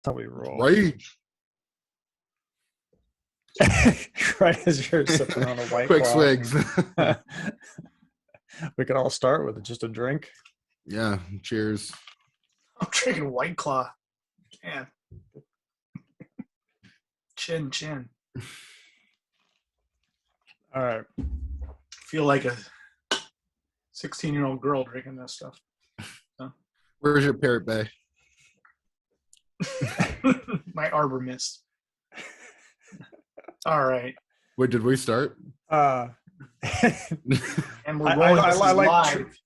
That's how we roll. Rage. Right as you're sipping on a White Quick Claw. swigs. We could all start with just a drink. Yeah, cheers. I'm drinking White Claw. Man. Chin. All right. Feel like a 16-year-old girl drinking this stuff. So. Where's your Parrot Bay? My Arbor Mist. All right. Wait, did we start? And we're rolling this live.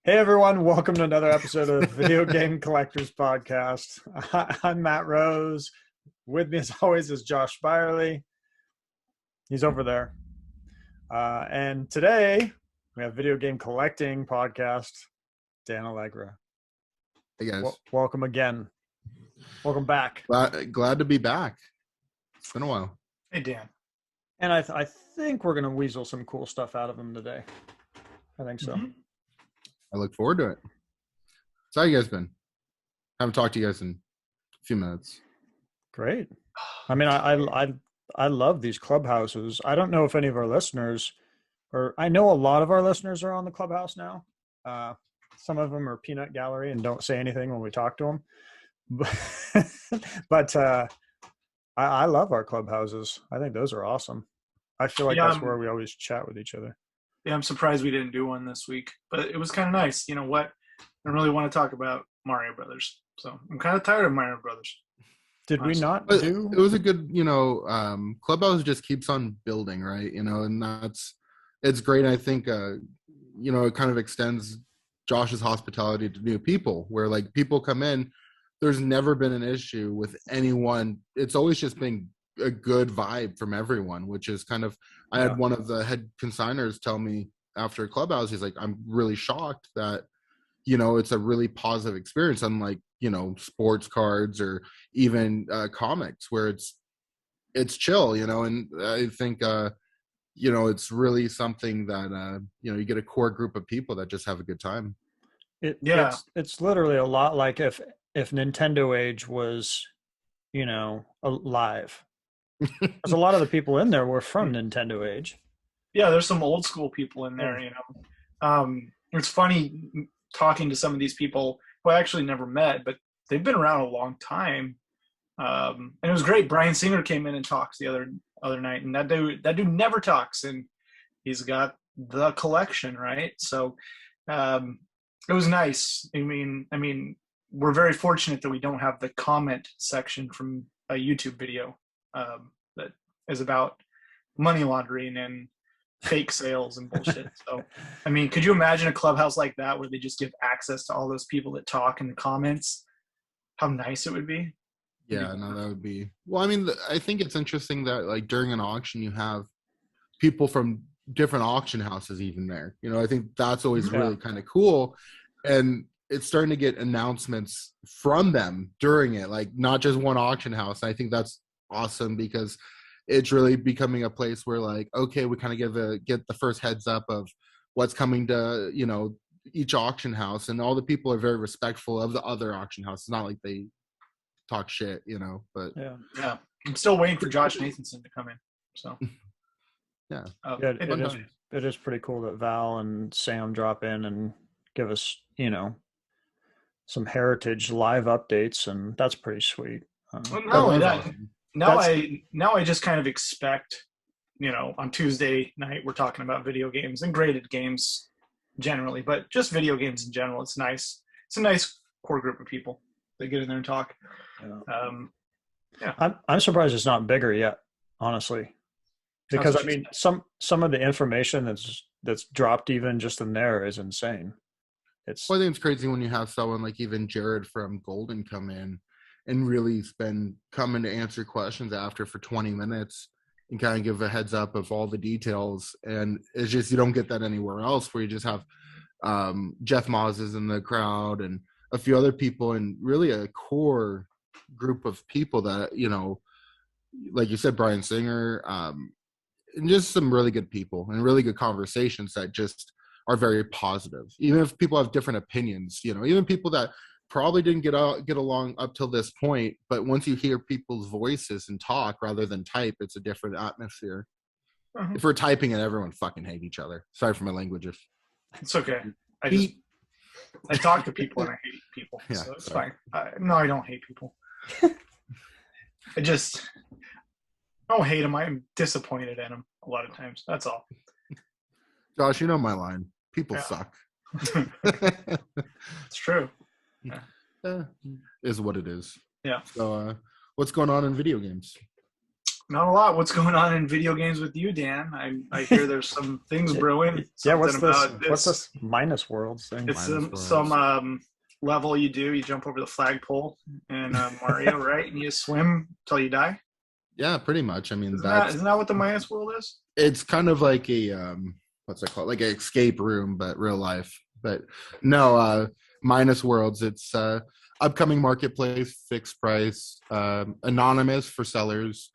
Hey everyone, welcome to another episode of Video Game Collectors Podcast. I'm Matt Rose. With me as always is Josh Byerly. He's over there. And today we have Video Game Collecting Podcast, Dan Allegra. Hey guys. Welcome again. Welcome back. Glad to be back. It's been a while. Hey Dan. And I think we're going to weasel some cool stuff out of him today. I think so. Mm-hmm. I look forward to it. So how you guys been? Haven't talked to you guys in a few minutes. Great. I mean, I love these clubhouses. I don't know if any of our listeners, or I know a lot of our listeners are on the Clubhouse now. Some of them are peanut gallery and don't say anything when we talk to them. But I love our clubhouses. I think those are awesome. I feel like that's where we always chat with each other. Yeah, I'm surprised we didn't do one this week, but it was kind of nice. You know what? I really want to talk about Mario Brothers, so I'm kind of tired of Mario Brothers. Did we not but do? It was a good, Clubhouse just keeps on building, right? And it's great. I think, it kind of extends Josh's hospitality to new people, where like people come in. There's never been an issue with anyone. It's always just been a good vibe from everyone, which is kind of, I had one of the head consigners tell me after Clubhouse, he's like, I'm really shocked that, it's a really positive experience, unlike, sports cards or even comics where it's chill, and I think, it's really something that, you get a core group of people that just have a good time. It's literally a lot like if Nintendo Age was, alive. Because a lot of the people in there were from Nintendo Age. Yeah, there's some old school people in there, It's funny talking to some of these people who I actually never met, but they've been around a long time. And it was great. Brian Singer came in and talked the other night, and that dude never talks, and he's got the collection, right? So it was nice. I mean, we're very fortunate that we don't have the comment section from a YouTube video that is about money laundering and fake sales and bullshit. So, I mean, could you imagine a clubhouse like that where they just give access to all those people that talk in the comments? How nice it would be. Yeah, no, that would be. Well, I mean, I think it's interesting that like during an auction, you have people from different auction houses even there. I think that's always really kind of cool. And it's starting to get announcements from them during it, like not just one auction house. I think that's awesome because it's really becoming a place where like, okay, we kind of get the first heads up of what's coming to, each auction house, and all the people are very respectful of the other auction house. It's not like they talk shit, but yeah. I'm still waiting for Josh Nathanson to come in. So it is pretty cool that Val and Sam drop in and give us, some heritage live updates, and that's pretty sweet. Now I just kind of expect, on Tuesday night we're talking about video games and graded games generally, but just video games in general. It's nice. It's a nice core group of people that get in there and talk. I'm surprised it's not bigger yet, honestly, because I mean some of the information that's dropped even just in there is insane. I think it's crazy when you have someone like even Jared from Golden come in and really come in to answer questions after for 20 minutes and kind of give a heads up of all the details. And it's just, you don't get that anywhere else, where you just have Jeff Moz is in the crowd and a few other people, and really a core group of people that, like you said, Brian Singer, and just some really good people and really good conversations that just are very positive. Even if people have different opinions, even people that probably didn't get along up till this point, but once you hear people's voices and talk rather than type, it's a different atmosphere. If we're typing it, everyone fucking hate each other. Sorry for my language. It's okay. I talk to people and I hate people, so it's fine. No, I don't hate people. I don't hate them. I'm disappointed in them a lot of times. That's all. Josh, you know my line. People suck. It's true. Is what it is. Yeah. So, what's going on in video games? Not a lot. What's going on in video games with you, Dan? I hear there's some things brewing. Yeah, what's this MinusWorlds thing? It's some level you do. You jump over the flagpole in Mario, right? And you swim till you die. Yeah, pretty much. I mean, isn't that what the MinusWorld is? It's kind of like a what's it called? Like an escape room, but real life. But no, MinusWorlds. It's upcoming marketplace, fixed price, anonymous for sellers.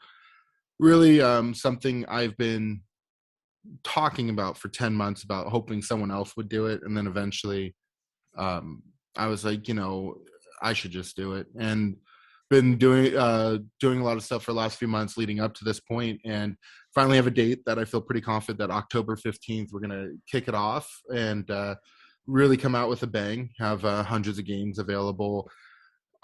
Really, something I've been talking about for 10 months about hoping someone else would do it, and then eventually, I was like, I should just do it, and been doing a lot of stuff for the last few months leading up to this point, and finally have a date that I feel pretty confident that October 15th we're gonna kick it off and really come out with a bang. Have hundreds of games available,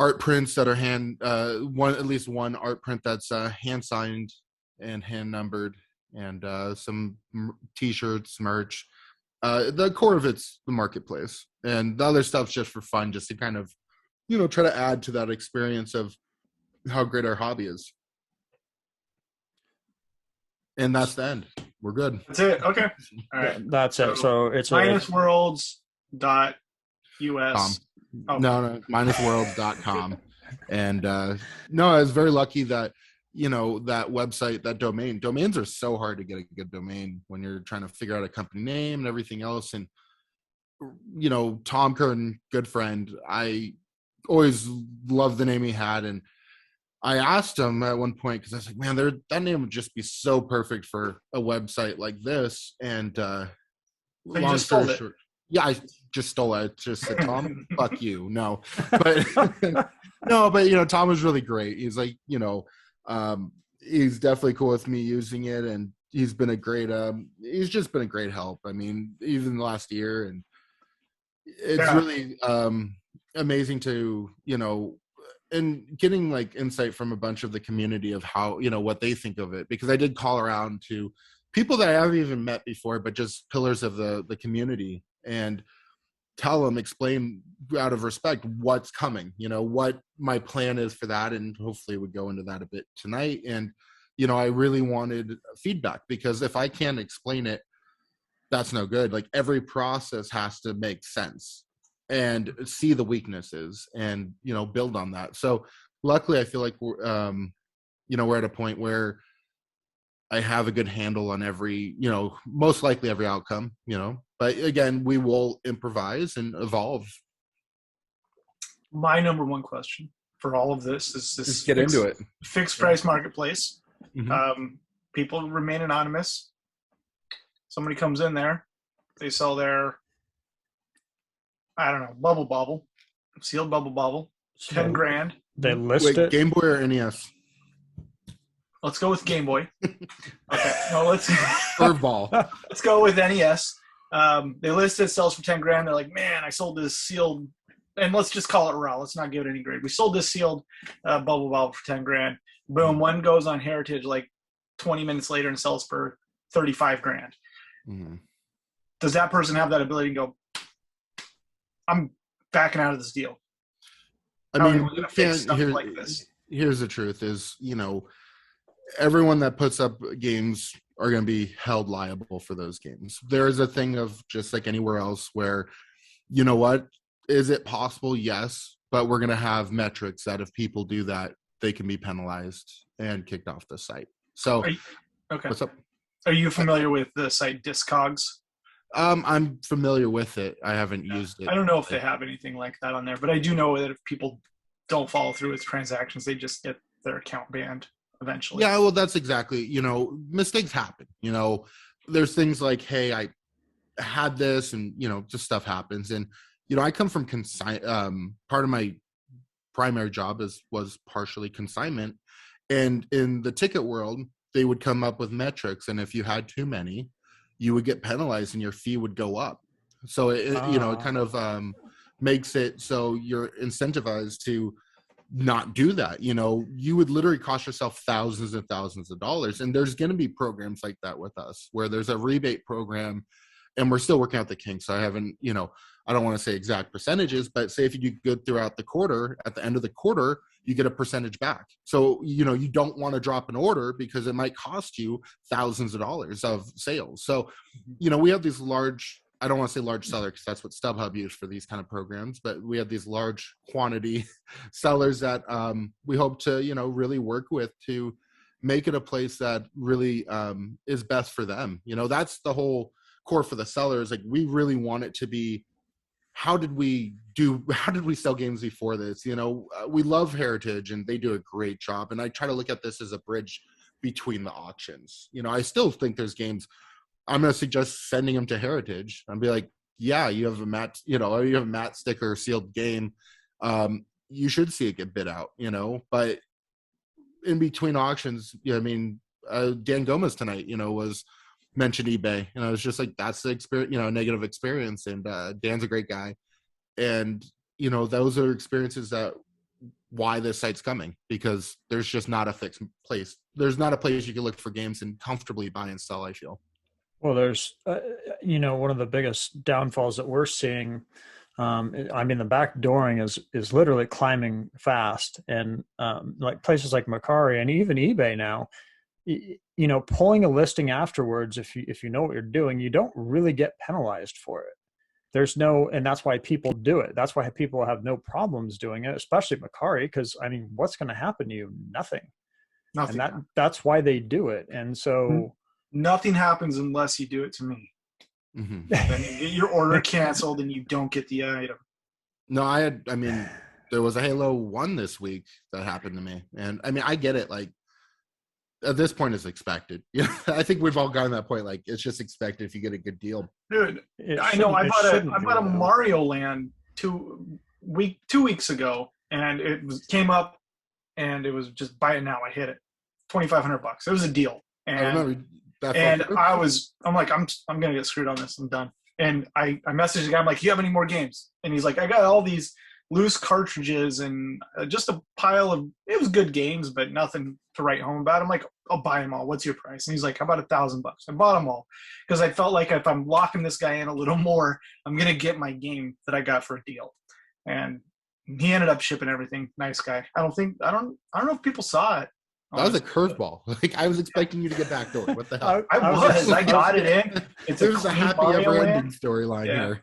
art prints that are at least one art print that's hand signed and hand numbered, and some t-shirts, merch. The core of it's the marketplace, and the other stuff's just for fun, just to kind of try to add to that experience of how great our hobby is. And that's the end. We're good. That's it. Okay. All right. That's it. So it's MinusWorlds.us. No, MinusWorlds.com. And no, I was very lucky that that website, that domains are so hard to get a good domain when you're trying to figure out a company name and everything else. And Tom Curtin, good friend, I always loved the name he had, and I asked him at one point, because I was like, man, that name would just be so perfect for a website like this. And long story short, yeah, I just stole it. Just said, Tom, fuck you. No, but Tom was really great. He's like, he's definitely cool with me using it, and he's been he's just been a great help. I mean, even the last year, and it's really amazing to and getting like insight from a bunch of the community of how what they think of it, because I did call around to people that I haven't even met before, but just pillars of the community, and explain out of respect what's coming, what my plan is for that, and hopefully we go into that a bit tonight. And I really wanted feedback, because if I can't explain it, that's no good. Like, every process has to make sense and see the weaknesses and build on that. So luckily I feel like we're at a point where I have a good handle on every most likely every outcome, but again, we will improvise and evolve. My number one question for all of this is this: just get into it. Fixed price marketplace. Mm-hmm. People remain anonymous. Somebody comes in there, they sell their, I don't know, bubble bobble, sealed bubble bobble, 10 grand. They list it. Game Boy or NES? Let's go with Game Boy. Okay, no, let's curveball. Let's go with NES. They list it, sells for 10 grand. They're like, man, I sold this sealed, and let's just call it raw. Let's not give it any grade. We sold this sealed bubble bobble for 10 grand. Boom, one goes on Heritage like 20 minutes later and sells for 35 grand. Mm-hmm. Does that person have that ability to go, I'm backing out of this deal? I mean, here's the truth is, everyone that puts up games are going to be held liable for those games. There is a thing of, just like anywhere else, where, is it possible? Yes, but we're going to have metrics that if people do that, they can be penalized and kicked off the site. So, okay. What's up? Are you familiar with the site Discogs? I'm familiar with it. I haven't used it. I don't know if they have anything like that on there, but I do know that if people don't follow through with transactions, they just get their account banned eventually. Yeah, well, that's exactly, mistakes happen. There's things like, hey, I had this, and, just stuff happens. And, I come from part of my primary job was partially consignment, and in the ticket world, they would come up with metrics, and if you had too many, you would get penalized and your fee would go up. So it kind of makes it so you're incentivized to not do that. You would literally cost yourself thousands and thousands of dollars. And there's going to be programs like that with us where there's a rebate program, and we're still working out the kinks. So I haven't, I don't want to say exact percentages, but say if you do good throughout the quarter, at the end of the quarter, you get a percentage back. So, you don't want to drop an order because it might cost you thousands of dollars of sales. So, we have these large, I don't want to say large seller because that's what StubHub used for these kind of programs, but we have these large quantity sellers that we hope to, really work with to make it a place that really is best for them. That's the whole core for the sellers. Like, we really want it to be, how did we sell games before this? We love Heritage and they do a great job. And I try to look at this as a bridge between the auctions. I still think there's games, I'm going to suggest sending them to Heritage and be like, yeah, you have a matte, you have a matte sticker sealed game. You should see it get bid out, but in between auctions, Dan Gomez tonight, was mentioned eBay, and I was just like, that's the experience, negative experience. And Dan's a great guy, and those are experiences that why this site's coming, because there's just not a fixed place. There's not a place you can look for games and comfortably buy and sell, I feel. Well, there's one of the biggest downfalls that we're seeing, the back dooring is literally climbing fast, and like places like Mercari and even eBay now, pulling a listing afterwards, if you know what you're doing, you don't really get penalized for it. And that's why people do it. That's why people have no problems doing it, especially Mercari, because what's going to happen to you? Nothing. And that's why they do it. And so nothing happens unless you do it to me. Mm-hmm. Then you get your order canceled and you don't get the item. No, there was a Halo 1 this week that happened to me. And I get it. Like, at this point, it's expected. I think we've all gotten to that point. Like, it's just expected if you get a good deal. Dude, I know. I bought a Mario Land 2 weeks ago, and came up, and it was just buy it now. I hit it, $2,500. It was a deal, and I remember that. And I'm like, I'm gonna get screwed on this. I'm done. And I messaged the guy. I'm like, you have any more games? And he's like, I got all these loose cartridges and just a pile of, it was good games, but nothing to write home about. I'm like, I'll buy them all. What's your price? And he's like, how about $1,000? I bought them all because I felt like if I'm locking this guy in a little more, I'm going to get my game that I got for a deal. And he ended up shipping everything. Nice guy. I don't know if people saw it. That was a curveball. Like, I was expecting you to get backdoor. What the hell? I got it in. There's a happy ever-ending storyline here.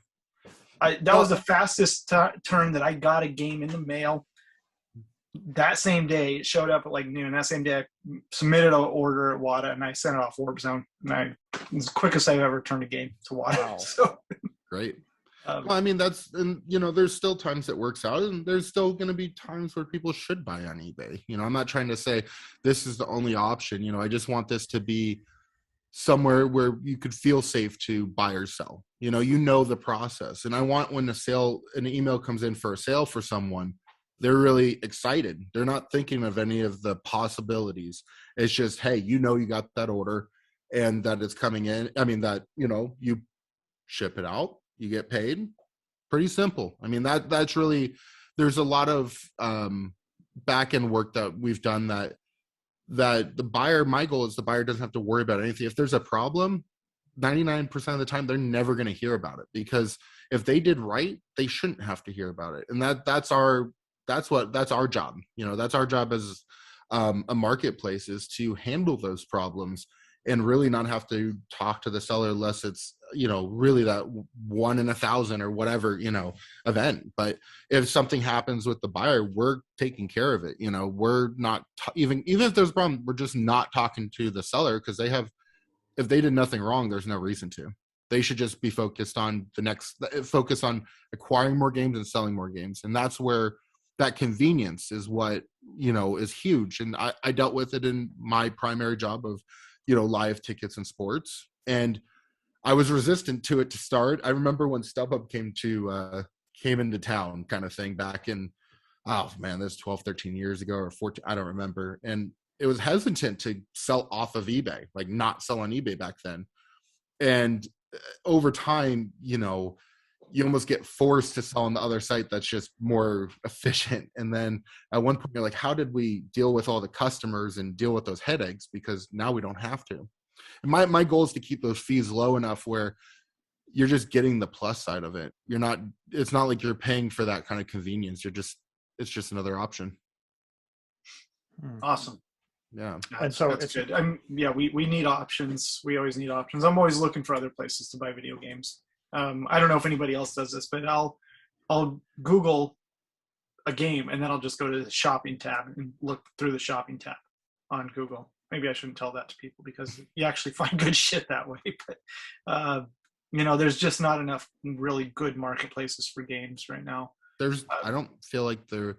That was the fastest turn that I got a game in the mail. That same day, it showed up at like noon. That same day, I submitted an order at WADA, and I sent it off Warp Zone. And it was the quickest I've ever turned a game to WADA. Wow. So, great. There's still times it works out, and there's still going to be times where people should buy on eBay. I'm not trying to say this is the only option. I just want this to be somewhere where you could feel safe to buy or sell. The process. And I want when an email comes in for a sale for someone, they're really excited. They're not thinking of any of the possibilities. It's just, hey, you got that order and that it's coming in. You ship it out, you get paid. Pretty simple. That's really, there's a lot of back end work that we've done that the buyer, my goal is the buyer doesn't have to worry about anything. If there's a problem, 99% of the time, they're never going to hear about it, because if they did right, they shouldn't have to hear about it. And that's our job. That's our job as a marketplace, is to handle those problems and really not have to talk to the seller unless it's, really that 1 in 1,000 or whatever, event. But if something happens with the buyer, we're taking care of it. We're not even if there's a problem, we're just not talking to the seller, because if they did nothing wrong, there's no reason to. They should just be focused on focus on acquiring more games and selling more games. And that's where that convenience is what, is huge. And I dealt with it in my primary job of, live tickets and sports. And I was resistant to it to start. I remember when StubHub came to came into town kind of thing back in, oh man, this 12, 13 years ago or 14, I don't remember. And it was hesitant to sell off of eBay, like not sell on eBay back then. And over time, you know, you almost get forced to sell on the other site that's just more efficient. And then at one point you're like, how did we deal with all the customers and deal with those headaches? Because now we don't have to. And my goal is to keep those fees low enough where you're just getting the plus side of it. It's not like you're paying for that kind of convenience. It's just another option. Awesome. Yeah. And so that's good. We need options. We always need options. I'm always looking for other places to buy video games. I don't know if anybody else does this, but I'll Google a game and then I'll just go to the shopping tab and look through the shopping tab on Google. Maybe I shouldn't tell that to people because you actually find good shit that way. But there's just not enough really good marketplaces for games right now. I don't feel like they're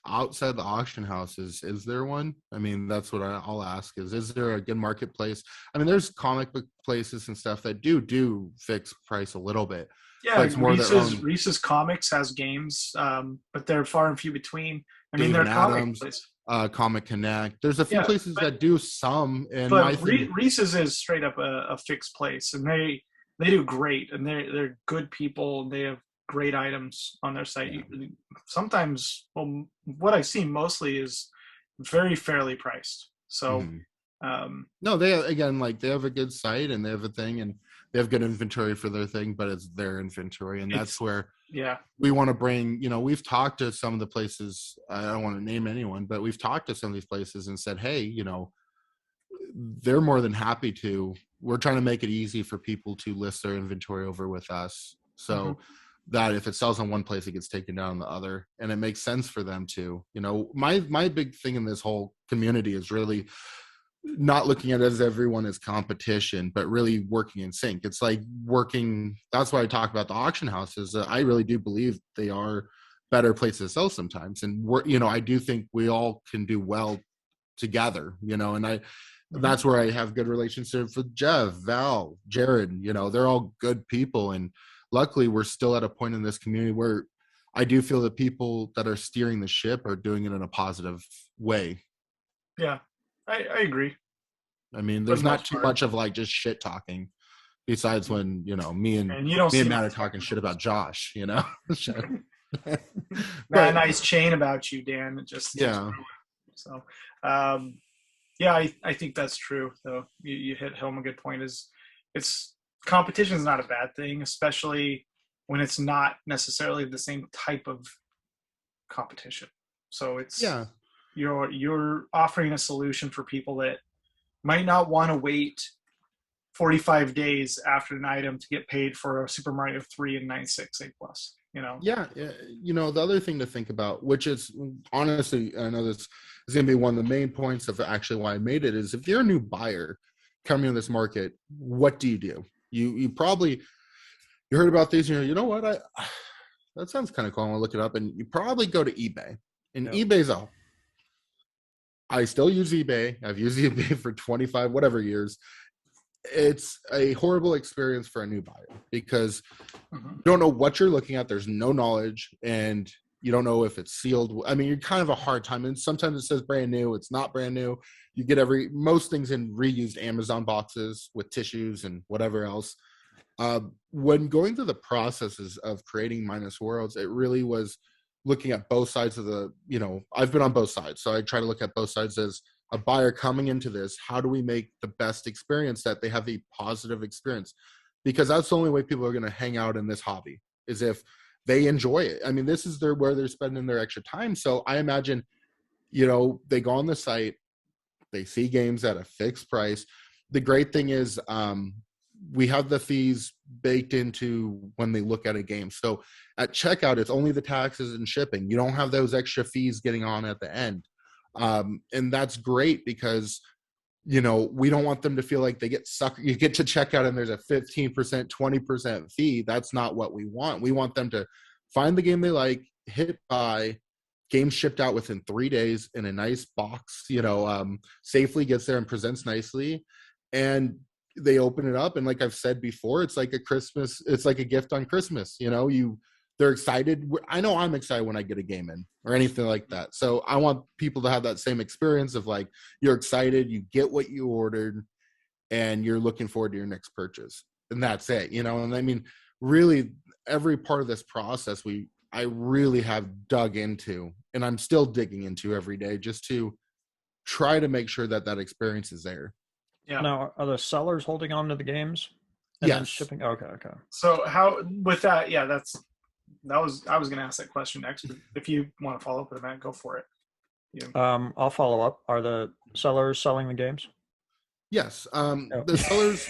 outside the auction houses. Is there one? I mean, that's what I'll ask is there a good marketplace? I mean, there's comic book places and stuff that do fix price a little bit. Yeah, it's more Reese's Comics has games, but they're far and few between. I mean, they're comic places. Comic Connect. There's a few places that do some. And Reese's is straight up a fixed place, and they do great, and they're good people, and they have great items on their site. Yeah. Sometimes, what I've seen mostly is very fairly priced. So, no, they have a good site and they have a thing and they have good inventory for their thing, but it's their inventory, and that's where we want to bring. We've talked to some of the places. I don't want to name anyone, but we've talked to some of these places and said, hey, they're more than happy to. We're trying to make it easy for people to list their inventory over with us. So. That if it sells on one place, it gets taken down on the other, and it makes sense for them to. My big thing in this whole community is really not looking at it as everyone is competition, but really working in sync. It's like working. That's why I talk about the auction houses. I really do believe they are better places to sell sometimes, and I do think we all can do well together. And that's where I have good relationships with Jeff, Val, Jared. They're all good people, and luckily, we're still at a point in this community where I do feel the people that are steering the ship are doing it in a positive way. Yeah, I agree. I mean, there's not too much of like just shit talking, besides when me and Matt are talking shit about Josh. That nice chain about you, Dan. So, I think that's true. Though you hit home a good point. It's competition is not a bad thing, especially when it's not necessarily the same type of competition. So it's you're offering a solution for people that might not want to wait 45 days after an item to get paid for a Super Mario 3 and 968 plus. The other thing to think about, which is honestly, I know this is going to be one of the main points of actually why I made it, is if you're a new buyer coming in this market, what do you do? You probably heard about these, you know what, that sounds kind of cool, I want to look it up, and you probably go to eBay, and eBay's I still use eBay. I've used eBay for 25 whatever years. It's a horrible experience for a new buyer because you don't know what you're looking at. There's no knowledge, and you don't know if it's sealed. I mean, you're kind of a hard time, and sometimes it says brand new, it's not brand new. You get most things in reused Amazon boxes with tissues and whatever else. When going through the processes of creating MinusWorlds, it really was looking at both sides of I've been on both sides. So I try to look at both sides as a buyer coming into this. How do we make the best experience that they have a positive experience? Because that's the only way people are going to hang out in this hobby, is if they enjoy it. I mean, this is where they're spending their extra time. So I imagine, they go on the site, they see games at a fixed price. The great thing is we have the fees baked into when they look at a game. So at checkout, it's only the taxes and shipping. You don't have those extra fees getting on at the end. And that's great because, we don't want them to feel like they get sucked. You get to checkout and there's a 15%, 20% fee. That's not what we want. We want them to find the game they like, hit buy, game shipped out within 3 days in a nice box, safely gets there and presents nicely. And they open it up. And like I've said before, it's like a gift on Christmas. You they're excited. I know I'm excited when I get a game in or anything like that. So I want people to have that same experience of like, you're excited, you get what you ordered, and you're looking forward to your next purchase. And that's it, you know? And I mean, really every part of this process, I really have dug into, and I'm still digging into every day just to try to make sure that that experience is there. Yeah. Now, are the sellers holding on to the games and then Yes. shipping? Okay. So how with that? Yeah, I was going to ask that question next. But if you want to follow up with that, go for it. Yeah. I'll follow up. Are the sellers selling the games? Yes. The sellers,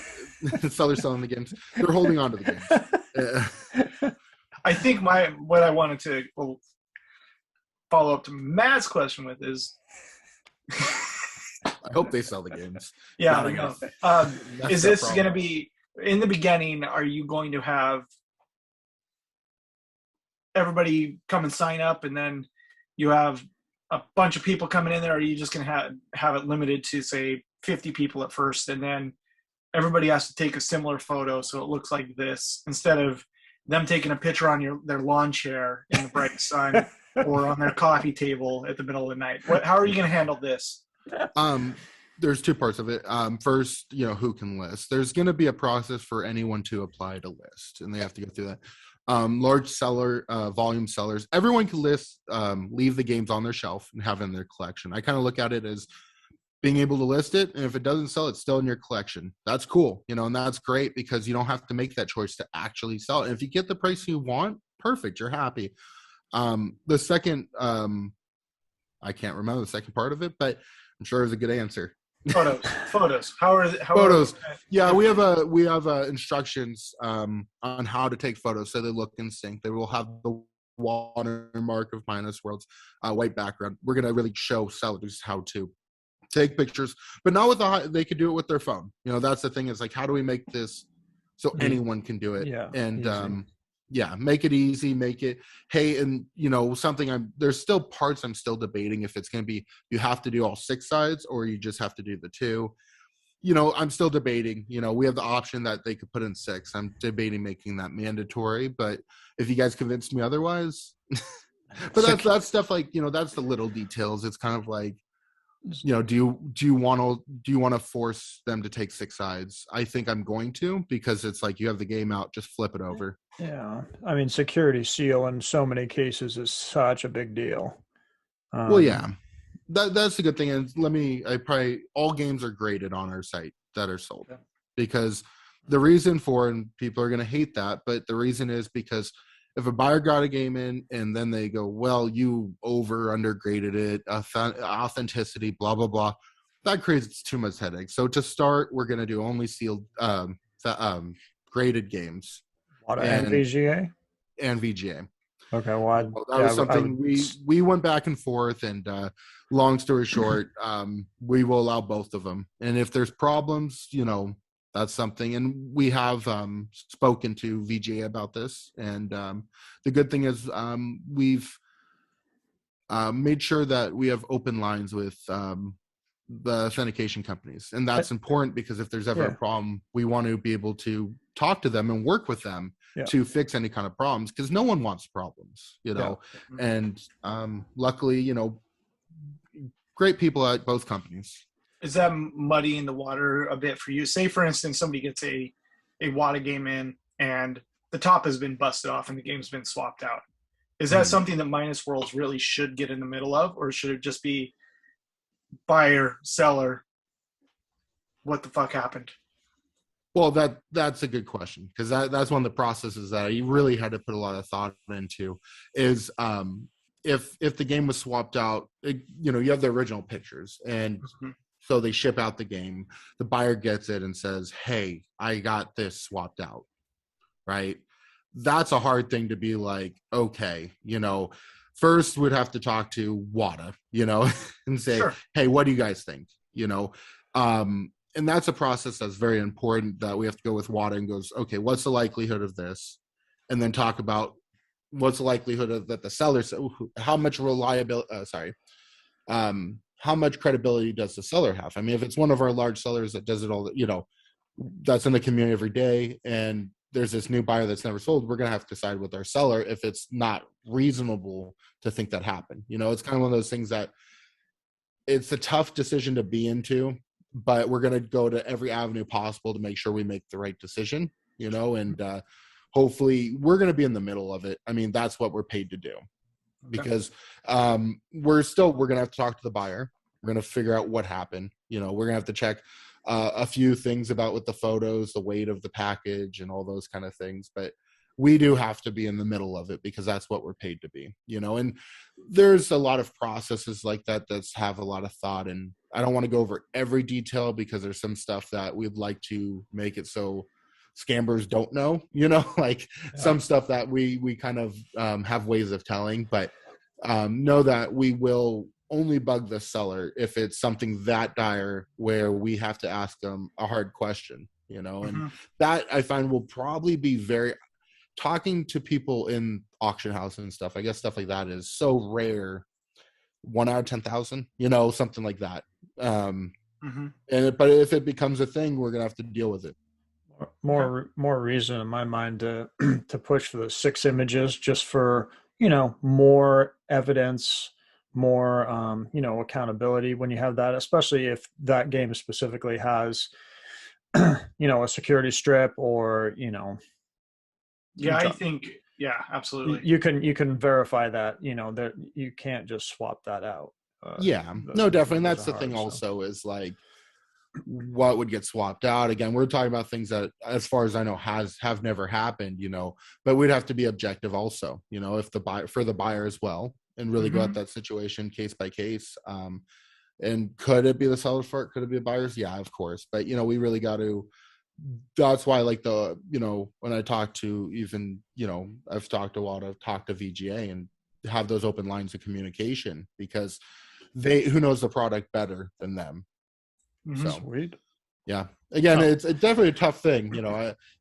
the sellers selling the games, they're holding on to the games. I think what I wanted to follow up to Matt's question with is. I hope they sell the games. Yeah, I know. Is this going to be in the beginning? Are you going to have everybody come and sign up, and then you have a bunch of people coming in there? Or are you just going to have it limited to say 50 people at first, and then everybody has to take a similar photo so it looks like this, instead of them taking a picture on their lawn chair in the bright sun or on their coffee table at the middle of the night? How are you going to handle this? There's two parts of it. First, who can list. There's going to be a process for anyone to apply to list, and they have to go through that. Large seller, volume sellers, everyone can list, leave the games on their shelf and have it in their collection. I kind of look at it as being able to list it, and if it doesn't sell, it's still in your collection. That's cool, and that's great because you don't have to make that choice to actually sell it. And if you get the price you want, perfect, you're happy. The second, I can't remember the second part of it, but I'm sure it was a good answer. Photos. Photos. Yeah, we have instructions on how to take photos so they look in sync. They will have the watermark of MinusWorlds, white background. We're gonna really show sellers how to take pictures, but not with they could do it with their phone. That's the thing, is like, how do we make this so anyone can do it? Yeah, and easy. Make it easy, make it, hey, and something there's still parts I'm still debating if it's going to be, you have to do all 6 sides or you just have to do the 2. I'm still debating. We have the option that they could put in 6. I'm debating making that mandatory, but if you guys convince me otherwise, but that's stuff like, that's the little details. It's kind of like, do you want to force them to take 6 sides? I think I'm going to, because it's like, you have the game out, just flip it over. Yeah, I mean, security seal in so many cases is such a big deal. Well, yeah, that's the good thing. And all games are graded on our site that are sold, because the reason and people are going to hate that, but the reason is because if a buyer got a game in and then they go, well, you undergraded it, authenticity, blah, blah, blah, that creates too much headache. So to start, we're going to do only sealed, graded games. And VGA? And VGA. Okay, well, that was something we went back and forth, and long story short, we will allow both of them. And if there's problems, that's something. And we have spoken to VGA about this. And the good thing is we've made sure that we have open lines with the authentication companies. And that's important, because if there's ever a problem, we want to be able to talk to them and work with them to fix any kind of problems, because no one wants problems, and luckily, great people at both companies. Is that muddying the water a bit for you? Say, for instance, somebody gets a WADA game in and the top has been busted off and the game's been swapped out. Is that something that MinusWorlds really should get in the middle of, or should it just be buyer, seller, what the fuck happened? Well, that's a good question, because that's one of the processes that I really had to put a lot of thought into. Is if the game was swapped out, you have the original pictures, and so they ship out the game. The buyer gets it and says, "Hey, I got this swapped out." Right? That's a hard thing to be like, okay, first we'd have to talk to WADA, and say, hey, what do you guys think? And that's a process that's very important, that we have to go with WADA and goes, okay, what's the likelihood of this? And then talk about what's the likelihood of that the seller, how much how much credibility does the seller have? I mean, if it's one of our large sellers that does it all, that's in the community every day, and there's this new buyer that's never sold, we're going to have to decide with our seller if it's not reasonable to think that happened. It's kind of one of those things that it's a tough decision to be into, but we're going to go to every avenue possible to make sure we make the right decision, and hopefully we're going to be in the middle of it. I mean, that's what we're paid to do, because we're going to have to talk to the buyer. We're going to figure out what happened. We're going to have to check a few things about with the photos, the weight of the package and all those kind of things. But we do have to be in the middle of it because that's what we're paid to be, and there's a lot of processes like that have a lot of thought. And I don't want to go over every detail because there's some stuff that we'd like to make it so scammers don't know, some stuff that we kind of have ways of telling, but know that we will only bug the seller if it's something that dire where we have to ask them a hard question, and that I find will probably be talking to people in auction house and stuff. I guess stuff like that is so rare, 1 out of 10,000, something like that. But if it becomes a thing, we're going to have to deal with it. More reason in my mind to to push for the 6 images, just for more evidence, more accountability when you have that, especially if that game specifically has a security strip or I think absolutely you can verify that that you can't just swap that out. No, definitely. And that's the thing also is like what would get swapped out. Again, we're talking about things that, as far as I know, have never happened, but we'd have to be objective also, if for the buyer as well, and really go at that situation case by case. And could it be the seller's fault? Could it be a buyer's? Yeah, of course. But, we really got to, that's why, like when I talk to even, I've talked to WADA, talked to VGA, and have those open lines of communication, because who knows the product better than them. So sweet. Yeah. Again, it's definitely a tough thing.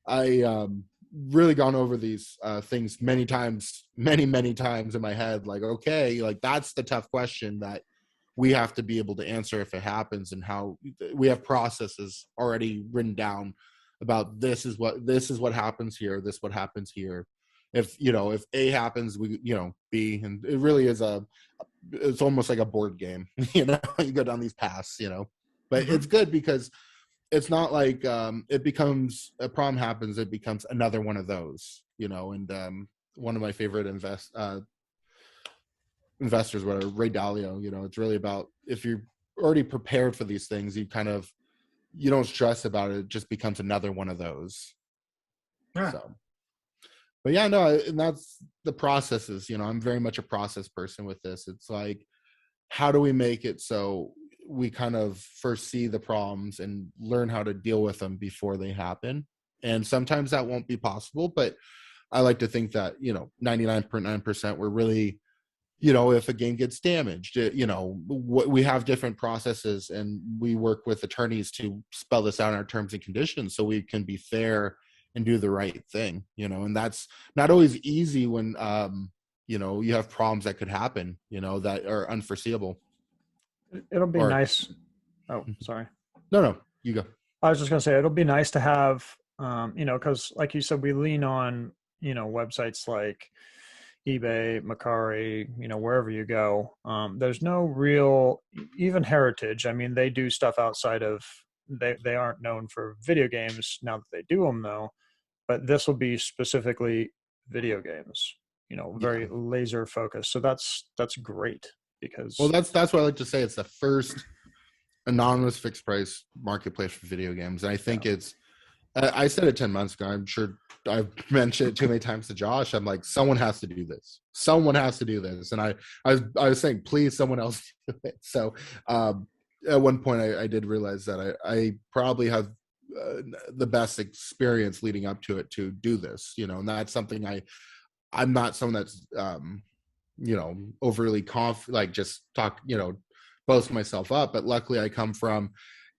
I really gone over these things many times in my head. Like, okay, like that's the tough question that we have to be able to answer if it happens, and how we have processes already written down about this is what happens here. This what happens here. If A happens, we B, and it really is it's almost like a board game. You go down these paths. But it's good because it's not like it becomes a problem happens. It becomes another one of those, and one of my favorite investors, Ray Dalio, it's really about, if you're already prepared for these things, you don't stress about it. It just becomes another one of those. Yeah. So, but yeah, no, and that's the processes, I'm very much a process person with this. It's like, how do we make it so we kind of first see the problems and learn how to deal with them before they happen? And sometimes that won't be possible, but I like to think that 99.9% we're really, if a game gets damaged, we have different processes, and we work with attorneys to spell this out in our terms and conditions so we can be fair and do the right thing, and that's not always easy when you have problems that could happen, that are unforeseeable. It'll be nice. Oh, sorry. No, you go. I was just going to say, it'll be nice to have, because like you said, we lean on, websites like eBay, Mercari, wherever you go. There's no real, even Heritage. I mean, they do stuff outside of, they aren't known for video games now that they do them though, but this will be specifically video games, very laser focused. So that's great. Because that's what I like to say. It's the first anonymous fixed price marketplace for video games. And I think it's, I said it 10 months ago. I'm sure I've mentioned it too many times to Josh. I'm like, someone has to do this. Someone has to do this. And I was saying, please, someone else do it. So at one point I did realize that I probably have the best experience leading up to it to do this, and that's something I'm not someone that's, overly like just talk, boast myself up. But luckily I come from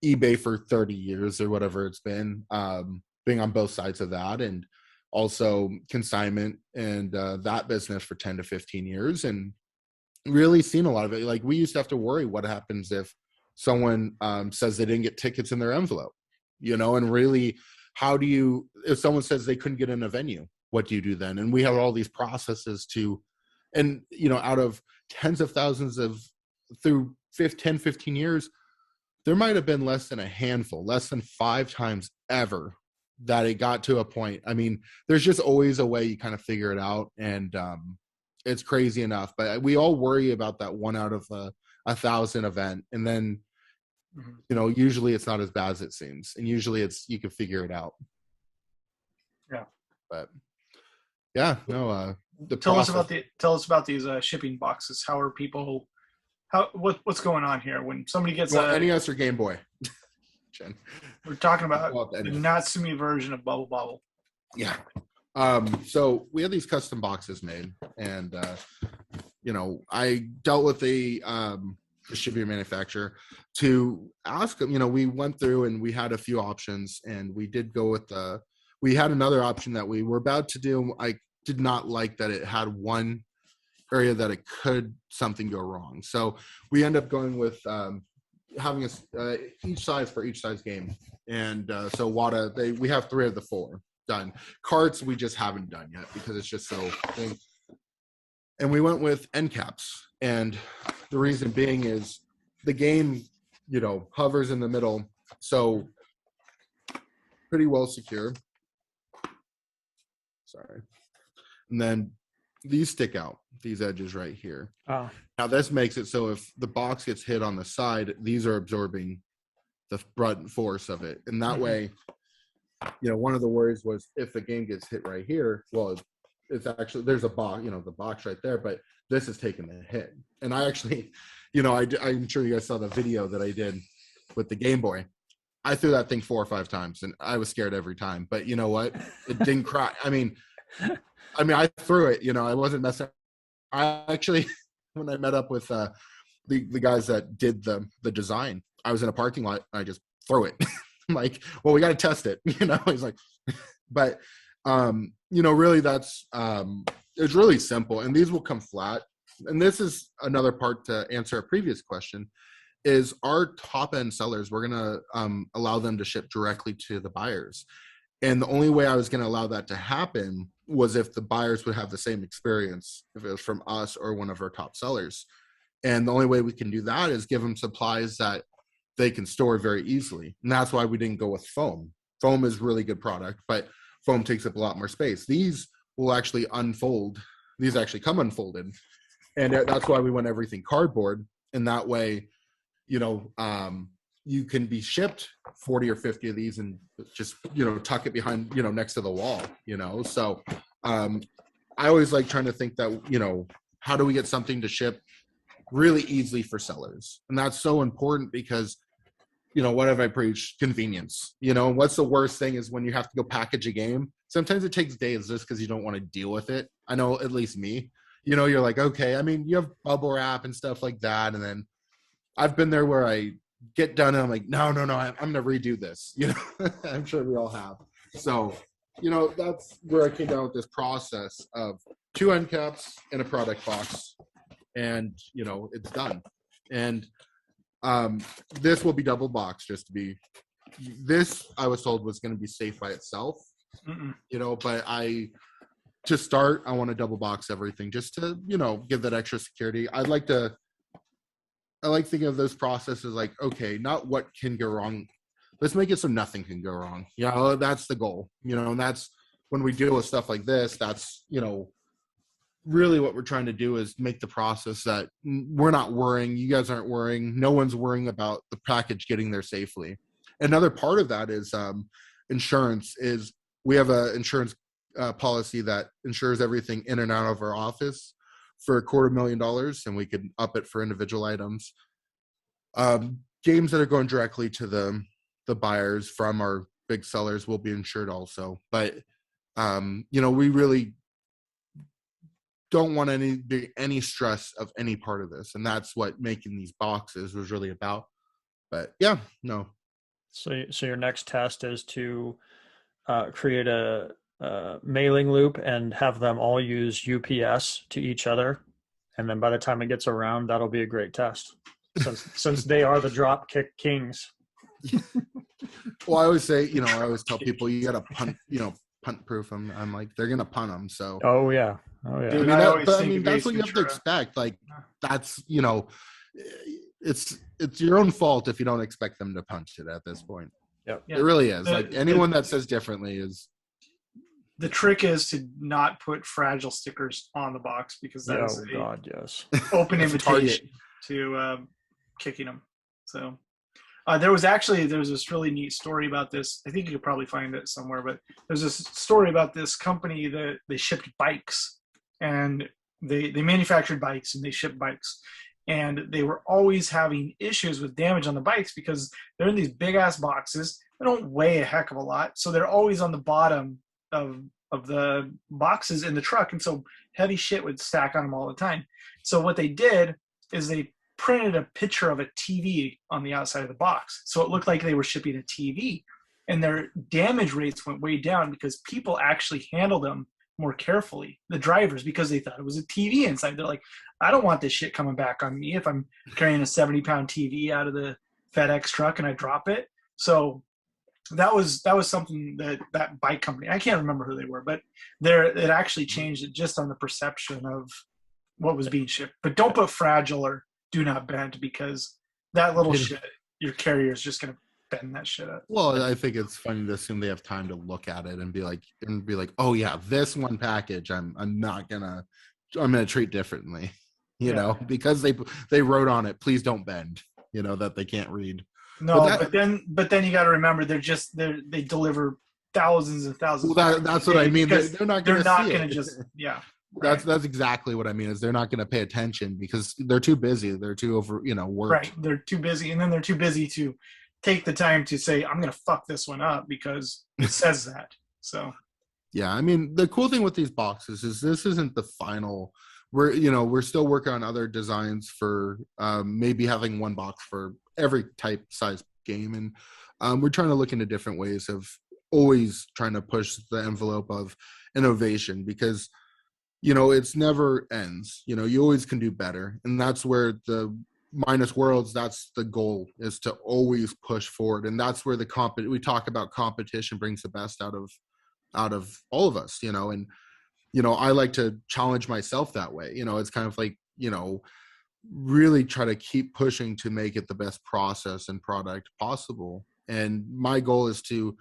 eBay for 30 years or whatever it's been, being on both sides of that, and also consignment and that business for 10 to 15 years, and really seen a lot of it. Like, we used to have to worry what happens if someone says they didn't get tickets in their envelope, and really how do you, if someone says they couldn't get in a venue, what do you do then? And we have all these processes to, and, you know, out of tens of thousands of, through 10, 15 years, there might have been less than a handful, less than 5 times ever that it got to a point. I mean, there's just always a way you kind of figure it out. And it's crazy enough, but we all worry about that 1 out of 1,000 event. And then, you know, usually it's not as bad as it seems. And usually you can figure it out. Yeah. But yeah, no, tell us about these shipping boxes. How are people, what's going on here when somebody gets a NES or Game Boy? Jen. We're talking about the Natsumi version of Bubble Bobble. Yeah. So we had these custom boxes made, and you know, I dealt with the shipping manufacturer to ask them. You know, we went through and we had a few options, and we did go with we had another option that we were about to do. I did not like that it had one area that it could something go wrong. So we end up going with having each size for each size game. And so WADA, we have 3 of the 4 done. Carts we just haven't done yet because it's just so big. And we went with end caps. And the reason being is the game, you know, hovers in the middle. So pretty well secure. Sorry. And then these stick out, these edges right here. Oh. Now this makes it so if the box gets hit on the side, these are absorbing the brunt force of it. And that way, you know, one of the worries was if the game gets hit right here, well, it's actually, there's a box, you know, the box right there, but this is taking the hit. And I actually, you know, I'm sure you guys saw the video that I did with the Game Boy. I threw that thing 4 or 5 times and I was scared every time, but you know what? It didn't cry. I mean, I threw it, you know, I wasn't messing. I actually, when I met up with the guys that did the design, I was in a parking lot. I just throw it. I'm like, well, we got to test it. You know, he's like, but, you know, really that's, it's really simple and these will come flat. And this is another part to answer a previous question is our top end sellers, we're going to allow them to ship directly to the buyers. And the only way I was going to allow that to happen was if the buyers would have the same experience, if it was from us or one of our top sellers. And the only way we can do that is give them supplies that they can store very easily. And that's why we didn't go with foam. Foam is really good product, but foam takes up a lot more space. These will actually unfold. These actually come unfolded. And that's why we went everything cardboard. And that way, you know, you can be shipped 40 or 50 of these and just, you know, tuck it behind, you know, next to the wall, you know? So I always like trying to think that, you know, how do we get something to ship really easily for sellers? And that's so important because, you know, what have I preached? Convenience. You know, what's the worst thing is when you have to go package a game. Sometimes it takes days just because you don't want to deal with it. I know, at least me, you know, you're like, okay, I mean, you have bubble wrap and stuff like that. And then I've been there where I get done and I'm like, no, I'm going to redo this. You know, I'm sure we all have. So, you know, that's where I came down with this process of 2 end caps in a product box. And, you know, it's done. And this will be double boxed just to be, this I was told was going to be safe by itself, you know, but to start, I want to double box everything just to, you know, give that extra security. I like thinking of those processes like, okay, not what can go wrong. Let's make it so nothing can go wrong. You know, that's the goal, you know, and that's when we deal with stuff like this, that's, you know, really what we're trying to do is make the process that we're not worrying. You guys aren't worrying. No one's worrying about the package getting there safely. Another part of that is insurance. Is we have an insurance policy that insures everything in and out of our office for $250,000, and we could up it for individual items. Games that are going directly to the buyers from our big sellers will be insured also. But you know, we really don't want any stress of any part of this, and that's what making these boxes was really about. But yeah, no. So your next test is to create a mailing loop and have them all use UPS to each other, and then by the time it gets around, that'll be a great test since they are the drop kick kings. Well, I always say, I always tell people you got to punt proof them. I'm like, they're going to punt them. So, Oh yeah. Oh yeah. Dude, I mean, that's what you have to expect. Like, that's, it's your own fault if you don't expect them to punch it at this point. Yep. It really is. Like, anyone that says differently is. The trick is to not put fragile stickers on the box, because that is yes. open invitation to kicking them. So there was this really neat story about this. I think you could probably find it somewhere, but there's this story about this company that they shipped bikes, and they manufactured bikes and they shipped bikes, and they were always having issues with damage on the bikes because they're in these big ass boxes. They don't weigh a heck of a lot, so they're always on the bottom of the boxes in the truck, and so heavy shit would stack on them all the time. So what they did is they printed a picture of a TV on the outside of the box, so it looked like they were shipping a TV, and their damage rates went way down because people actually handled them more carefully, the drivers, because they thought it was a TV inside. They're like, I don't want this shit coming back on me if I'm carrying a 70-pound TV out of the FedEx truck and I drop it. So that was something that bike company, I can't remember who they were, but it actually changed it just on the perception of what was being shipped. But don't put fragile or do not bend, because that little shit, your carrier is just going to bend that shit up. Well, I think it's funny to assume they have time to look at it and be like, oh yeah, this one package I'm gonna treat differently, because they wrote on it, please don't bend, that they can't read. No, but then you got to remember they deliver thousands and thousands. Well, that's what I mean. They're not going to just That's exactly what I mean. Is they're not going to pay attention because they're too busy. They're too worked. Right. They're too busy, and then they're too busy to take the time to say, I'm going to fuck this one up because it says that. So. Yeah, I mean, the cool thing with these boxes is this isn't the final. We're still working on other designs for maybe having one box for every type size game, and we're trying to look into different ways of always trying to push the envelope of innovation, because it's never ends. You always can do better, and that's where the MinusWorlds, that's the goal, is to always push forward, and that's where we talk about competition brings the best out of all of us, and I like to challenge myself that way. It's kind of like, really try to keep pushing to make it the best process and product possible. And my goal is to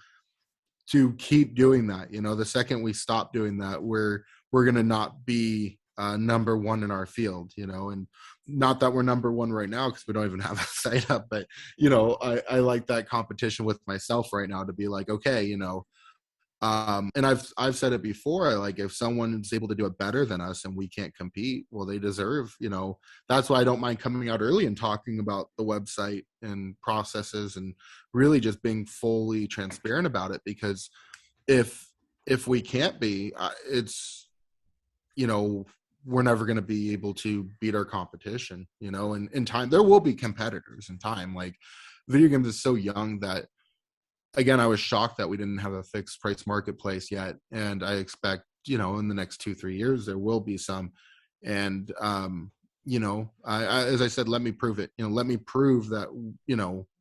keep doing that. The second we stop doing that, we're going to not be number one in our field, and not that we're number one right now because we don't even have a site up, but I like that competition with myself right now to be like, okay, and I've said it before, like, if someone is able to do it better than us and we can't compete, well, they deserve, that's why I don't mind coming out early and talking about the website and processes and really just being fully transparent about it, because if we can't be, it's, we're never going to be able to beat our competition, and in time there will be competitors in time. Like, video games is so young that, again, I was shocked that we didn't have a fixed price marketplace yet. And I expect, in the next 2-3 years, there will be some. And, as I said, let me prove it. Let me prove that,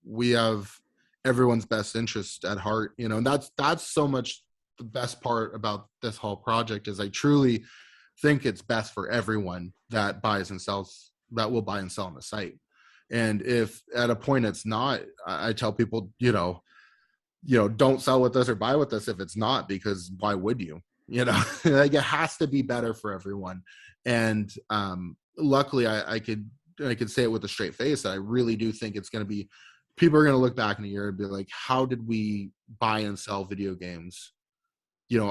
we have everyone's best interest at heart, and that's so much the best part about this whole project, is I truly think it's best for everyone that buys and sells, that will buy and sell on the site. And if at a point it's not, I tell people, don't sell with us or buy with us if it's not, because why would you? Like, it has to be better for everyone. And luckily I could say it with a straight face that I really do think it's going to be, people are going to look back in a year and be like, how did we buy and sell video games,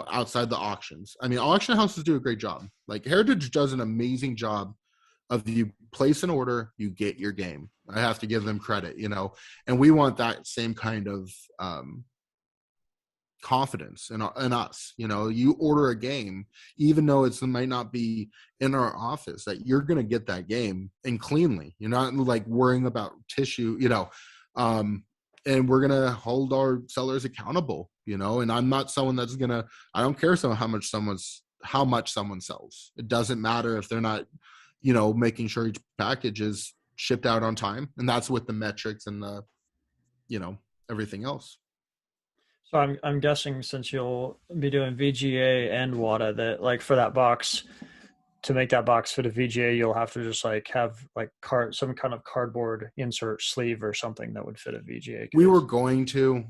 outside the auctions? I mean, auction houses do a great job. Like, Heritage does an amazing job of, you place an order, you get your game. I have to give them credit, and we want that same kind of confidence in us. You order a game, even though it might not be in our office, that you're going to get that game and cleanly. You're not like worrying about tissue, and we're going to hold our sellers accountable, and I'm not someone that's going to, I don't care how much someone sells. It doesn't matter if they're not, making sure each package is shipped out on time. And that's with the metrics and the, everything else. So I'm guessing since you'll be doing VGA and WADA, that like for that box, to make that box fit a VGA, you'll have to just like have like some kind of cardboard insert sleeve or something that would fit a VGA case. We were going to.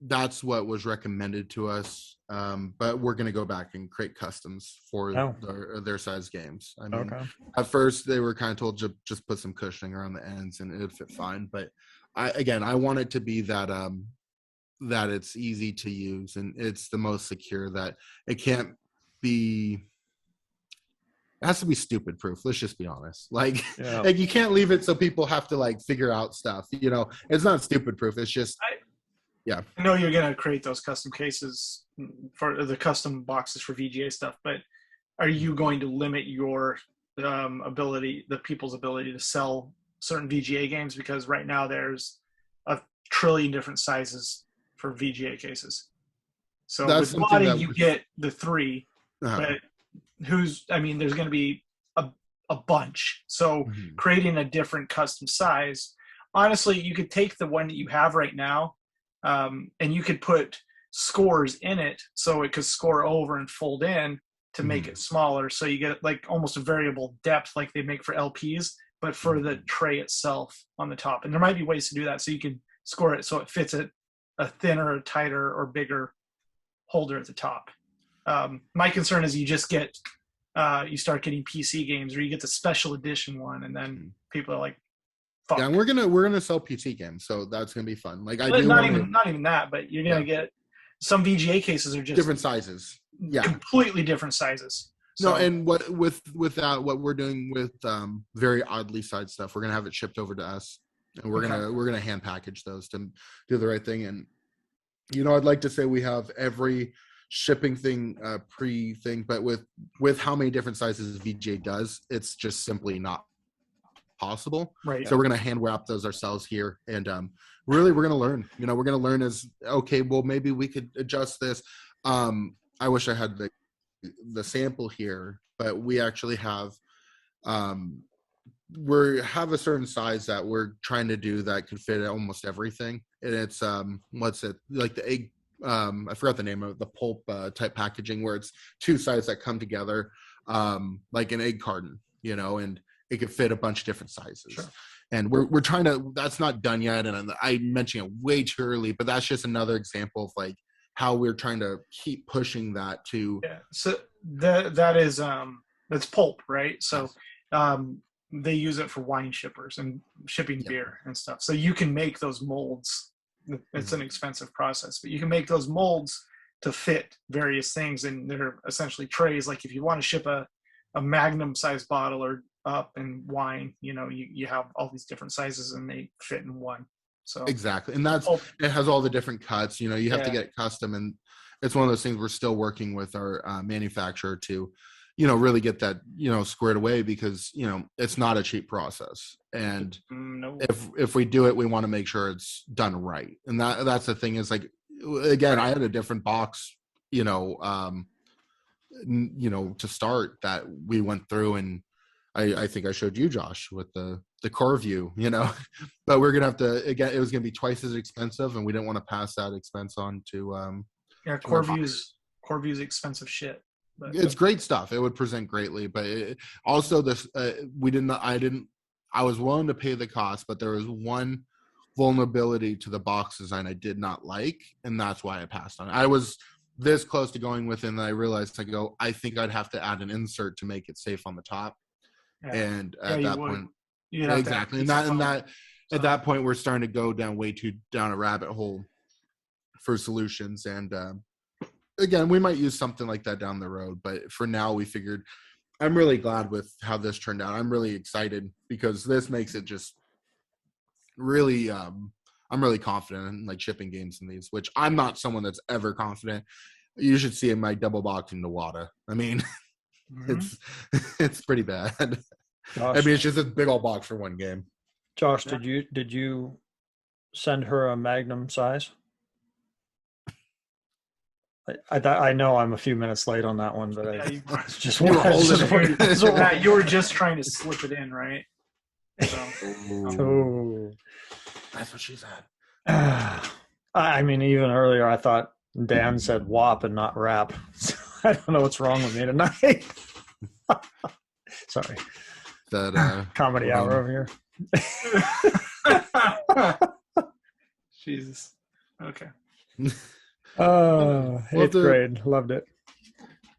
That's what was recommended to us, but we're going to go back and create customs for their size games. I mean, at first they were kind of told to just put some cushioning around the ends and it would fit fine. But I want it to be that that it's easy to use and it's the most secure, that it can't be. It has to be stupid proof. Let's just be honest. Like you can't leave it so people have to like figure out stuff. You know, it's not stupid proof. It's just. I know you're going to create those custom cases for the custom boxes for VGA stuff, but are you going to limit your the people's ability to sell certain VGA games? Because right now there's a trillion different sizes for VGA cases. So with WADA, you get the 3, but there's going to be a bunch. So creating a different custom size, honestly, you could take the one that you have right now, and you could put scores in it so it could score over and fold in to make it smaller. So you get like almost a variable depth like they make for LPs, but for the tray itself on the top. And there might be ways to do that. So you can score it so it fits a thinner, tighter, or bigger holder at the top. My concern is you just get, you start getting PC games, or you get the special edition one, and then people are like, fuck. Yeah, and we're gonna sell PC games, so that's gonna be fun. Like not even that, but you're gonna get some VGA cases are just different sizes. Yeah, completely different sizes. So, no, and what we're doing with very oddly sized stuff, we're gonna have it shipped over to us, and we're gonna hand package those to do the right thing. And I'd like to say we have every shipping thing pre-thing, but with how many different sizes VGA does, it's just simply not possible. Right. So we're going to hand wrap those ourselves here, and really we're going to learn. We're going to learn as okay. Well, maybe we could adjust this. I wish I had the sample here, but we actually have we have a certain size that we're trying to do that could fit almost everything, and it's what's it like the egg. I forgot the name of the pulp type packaging where it's 2 sides that come together like an egg carton, and it could fit a bunch of different sizes. Sure. And we're trying to, that's not done yet. And I mentioned it way too early, but that's just another example of like how we're trying to keep pushing that to. Yeah. So that is, that's pulp, right? So they use it for wine shippers and shipping beer and stuff. So you can make those molds. It's an expensive process, but you can make those molds to fit various things. And they're essentially trays. Like if you want to ship a magnum size bottle or up in wine, you have all these different sizes and they fit in one. So exactly. And that's, it has all the different cuts, you have to get it custom. And it's one of those things we're still working with our manufacturer to, really get that, squared away, because, it's not a cheap process. And if we do it, we want to make sure it's done right. And that's the thing is like, again, I had a different box, to start that we went through, and I think I showed you, Josh, with the core view, but we're gonna have to, again, it was gonna be twice as expensive, and we didn't want to pass that expense on to core view's expensive shit. But it's great stuff. It would present greatly, but also this I was willing to pay the cost, but there was one vulnerability to the box design I did not like, and that's why I passed on it. I was this close to going with it, and I realized I think I'd have to add an insert to make it safe on the top. Yeah. And at that point, exactly. And that at that point, we're starting to go down a rabbit hole for solutions. And again, we might use something like that down the road, but for now, we figured. I'm really glad with how this turned out. I'm really excited because this makes it just really. I'm really confident in like shipping games in these, which I'm not someone that's ever confident. You should see in my double boxing to WADA. I mean. It's pretty bad. Josh, I mean, it's just a big old box for one game. Josh, did you send her a magnum size? I know I'm a few minutes late on that one, but you were just trying to slip it in, right? So, that's what she said. I mean, even earlier, I thought Dan said WAP and not rap. So I don't know what's wrong with me tonight. Sorry. That Comedy hour over here. Jesus. Okay. Eighth grade. Loved it.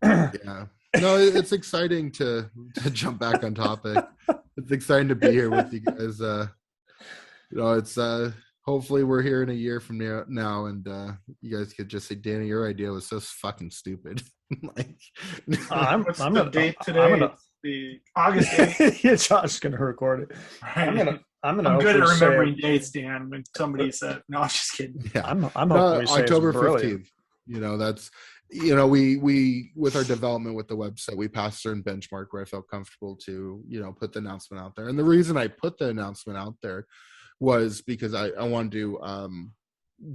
Yeah. No, it's exciting to jump back on topic. It's exciting to be here with you guys. It's hopefully we're here in a year from now, and you guys could just say, Danny, your idea was so fucking stupid. Like, what's the date today? The August 8th. Yeah, Josh's gonna record it. Right. I'm good at remembering dates, Dan. When somebody said, "No, I'm just kidding." Yeah, I'm hoping we say October 15th. That's we with our development with the website, we passed a certain benchmark where I felt comfortable to put the announcement out there. And the reason I put the announcement out there was because I wanted to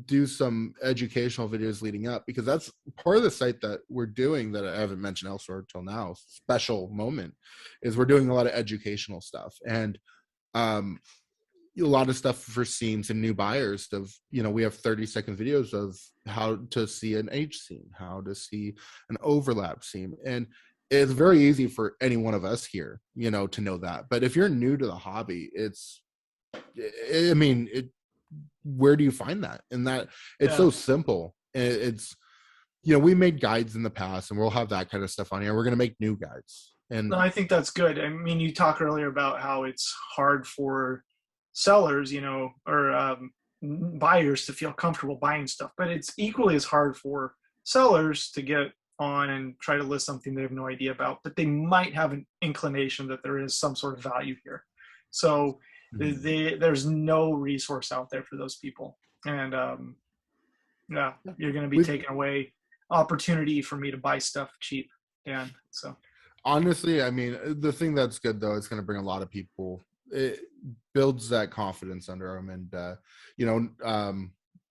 do some educational videos leading up, because that's part of the site that we're doing that I haven't mentioned elsewhere till now. Special moment is we're doing a lot of educational stuff, and a lot of stuff for scenes and new buyers of we have 30-second videos of how to see an H scene, how to see an overlap scene, and it's very easy for any one of us here to know that. But if you're new to the hobby, where do you find that? And that it's so simple. It's we made guides in the past, and we'll have that kind of stuff on here. We're going to make new guides. And no, I think that's good. I mean, you talked earlier about how it's hard for sellers, or buyers to feel comfortable buying stuff, but it's equally as hard for sellers to get on and try to list something they have no idea about, but they might have an inclination that there is some sort of value here. So there's no resource out there for those people, and you're going to be taking away opportunity for me to buy stuff cheap, Dan. So honestly, I mean, the thing that's good though, it's going to bring a lot of people. It builds that confidence under them, and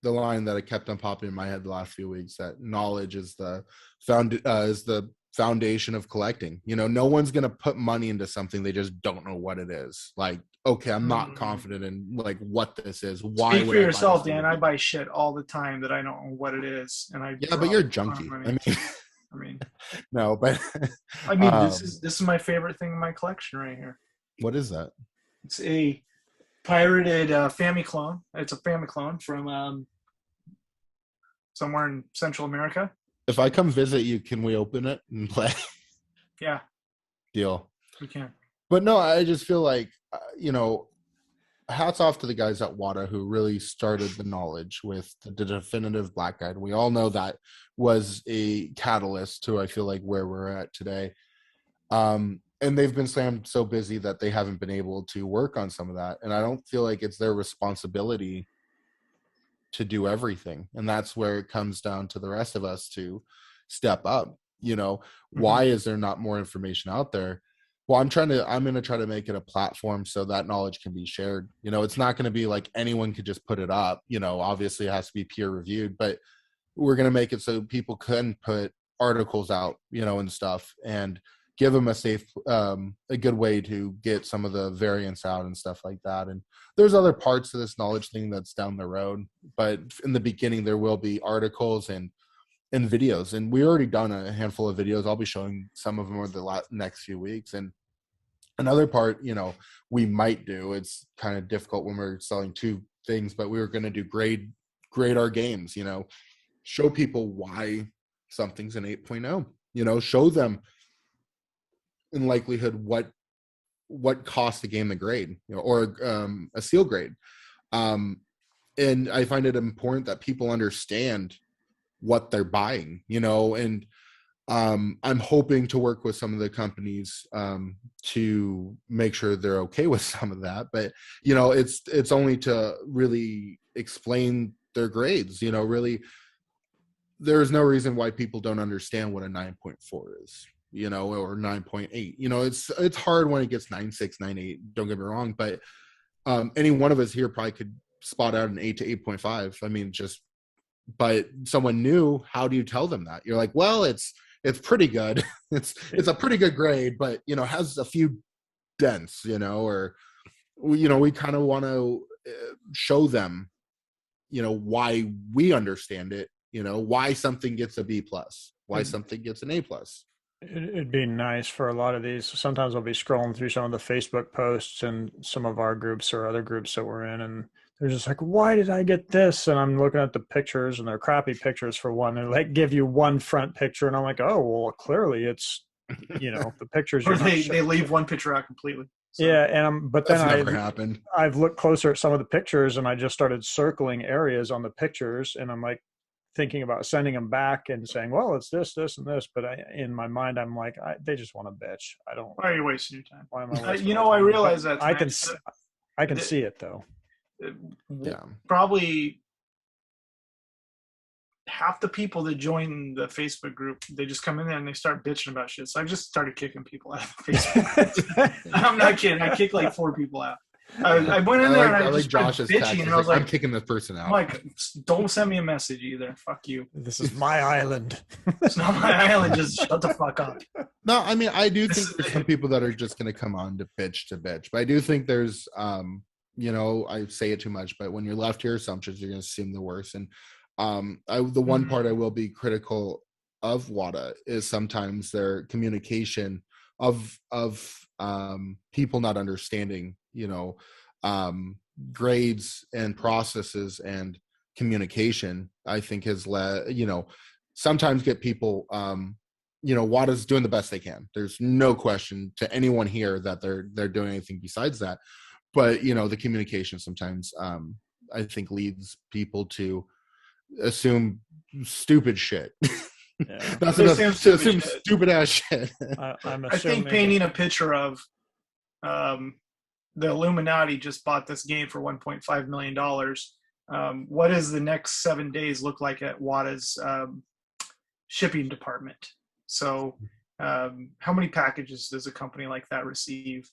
the line that I kept on popping in my head the last few weeks, that knowledge is the foundation of collecting. No one's going to put money into something they just don't know what it is. Like, okay, I'm not confident in like what this is. Why? Speak for yourself, Dan. I buy shit all the time that I don't know what it is, and but you're junky. I mean, no, but I mean, this is my favorite thing in my collection right here. What is that? It's a pirated Famiclone. It's a Famiclone from somewhere in Central America. If I come visit you, can we open it and play? Yeah. Deal. We can. But no, I just feel like, hats off to the guys at WADA who really started the knowledge with the definitive black guide. We all know that was a catalyst to, I feel like, where we're at today. And they've been slammed so busy that they haven't been able to work on some of that. And I don't feel like it's their responsibility to do everything. And that's where it comes down to the rest of us to step up. Why is there not more information out there? Well, I'm going to try to make it a platform so that knowledge can be shared. It's not going to be like anyone could just put it up. Obviously it has to be peer reviewed, but we're going to make it so people can put articles out, and stuff, and give them a safe, a good way to get some of the variants out and stuff like that. And there's other parts of this knowledge thing that's down the road, but in the beginning, there will be articles and videos. And we already done a handful of videos. I'll be showing some of them over the next few weeks. And another part, we might do, it's kind of difficult when we're selling two things, but we were going to do grade our games, show people why something's an 8.0, show them in likelihood what costs the game a grade, or a seal grade. And I find it important that people understand what they're buying, and I'm hoping to work with some of the companies to make sure they're okay with some of that. But, it's only to really explain their grades, really. There's no reason why people don't understand what a 9.4 is, or 9.8. It's hard when it gets 9.6, 9.8. Don't get me wrong, but any one of us here probably could spot out an 8 to 8.5. I mean, but someone new, how do you tell them that? You're like, well, it's pretty good. it's a pretty good grade, but has a few dents, or we kind of want to show them why we understand it, why something gets a B plus, why something gets an A plus. It'd be nice for a lot of these. Sometimes I'll be scrolling through some of the Facebook posts and some of our groups or other groups that we're in, and they're just like, why did I get this? And I'm looking at the pictures, and they're crappy pictures for one. They like give you one front picture, and I'm like, oh, well, clearly it's, the pictures. Or they leave one picture out completely. So. Yeah, and but then That's never happened. I've looked closer at some of the pictures, and I just started circling areas on the pictures, and I'm like thinking about sending them back and saying, well, it's this, this, and this. But in my mind, I'm like, they just want to bitch. I don't. Why are you wasting your time? Why am I wasting my I time? realize that. I can see it though. Yeah. Probably half the people that join the Facebook group, they just come in there and they start bitching about shit. So I just started kicking people out of the Facebook. I'm not kidding. I kicked like 4 people out. I went in there and I just Josh's bitching, and I was like, I'm kicking this person out. I'm like, don't send me a message either. Fuck you. This is my island. It's not my island. Just shut the fuck up. No, I mean, I do think there's some people that are just going to come on to bitch. But I do think there's, I say it too much, but when you're left to your assumptions, you're going to assume the worst. And the one part I will be critical of WADA is sometimes their communication of people not understanding, grades and processes and communication. I think has led, sometimes get people, WADA's doing the best they can. There's no question to anyone here that they're doing anything besides that. But the communication sometimes, I think, leads people to assume stupid shit. Yeah. That's enough to assume stupid ass shit. I think painting a picture of the Illuminati just bought this game for $1.5 million. What does the next 7 days look like at WADA's shipping department? So how many packages does a company like that receive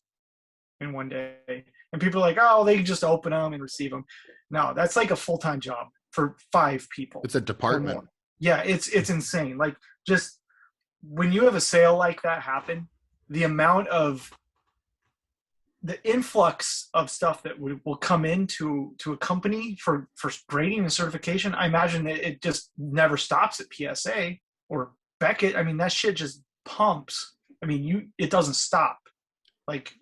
in one day? And people are like, oh, they can just open them and receive them. No, that's like a full-time job for 5 people. It's a department. Yeah, it's insane. Like, just when you have a sale like that happen, the amount of the influx of stuff that will come into a company for grading and certification, I imagine it just never stops at PSA or Beckett. I mean, that shit just pumps. I mean, it doesn't stop. Like,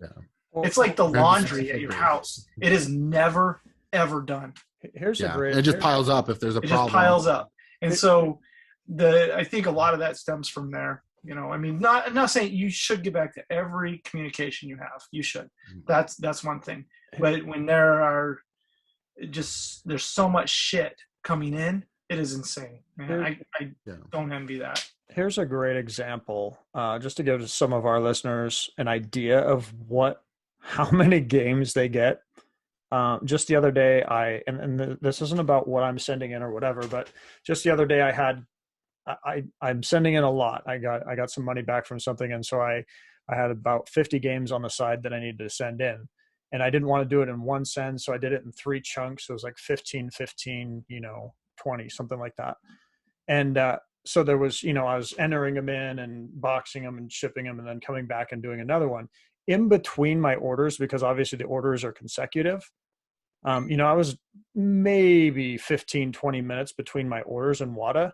it's like the laundry at your house. It is never, ever done. Here's a great. It just piles up if there's a problem. It just piles up. And so I think a lot of that stems from there. I mean, I'm not saying you should get back to every communication you have. You should. That's one thing. But when there's so much shit coming in, it is insane. Man, I don't envy that. Here's a great example, just to give some of our listeners an idea of how many games they get. Just the other day, this isn't about what I'm sending in or whatever, but just the other day I'm sending in a lot. I got some money back from something. And so I had about 50 games on the side that I needed to send in, and I didn't want to do it in one send. So I did it in 3 chunks. So it was like 15, 20, something like that. And, so there was, I was entering them in and boxing them and shipping them and then coming back and doing another one in between my orders, because obviously the orders are consecutive. I was maybe 15, 20 minutes between my orders and WADA.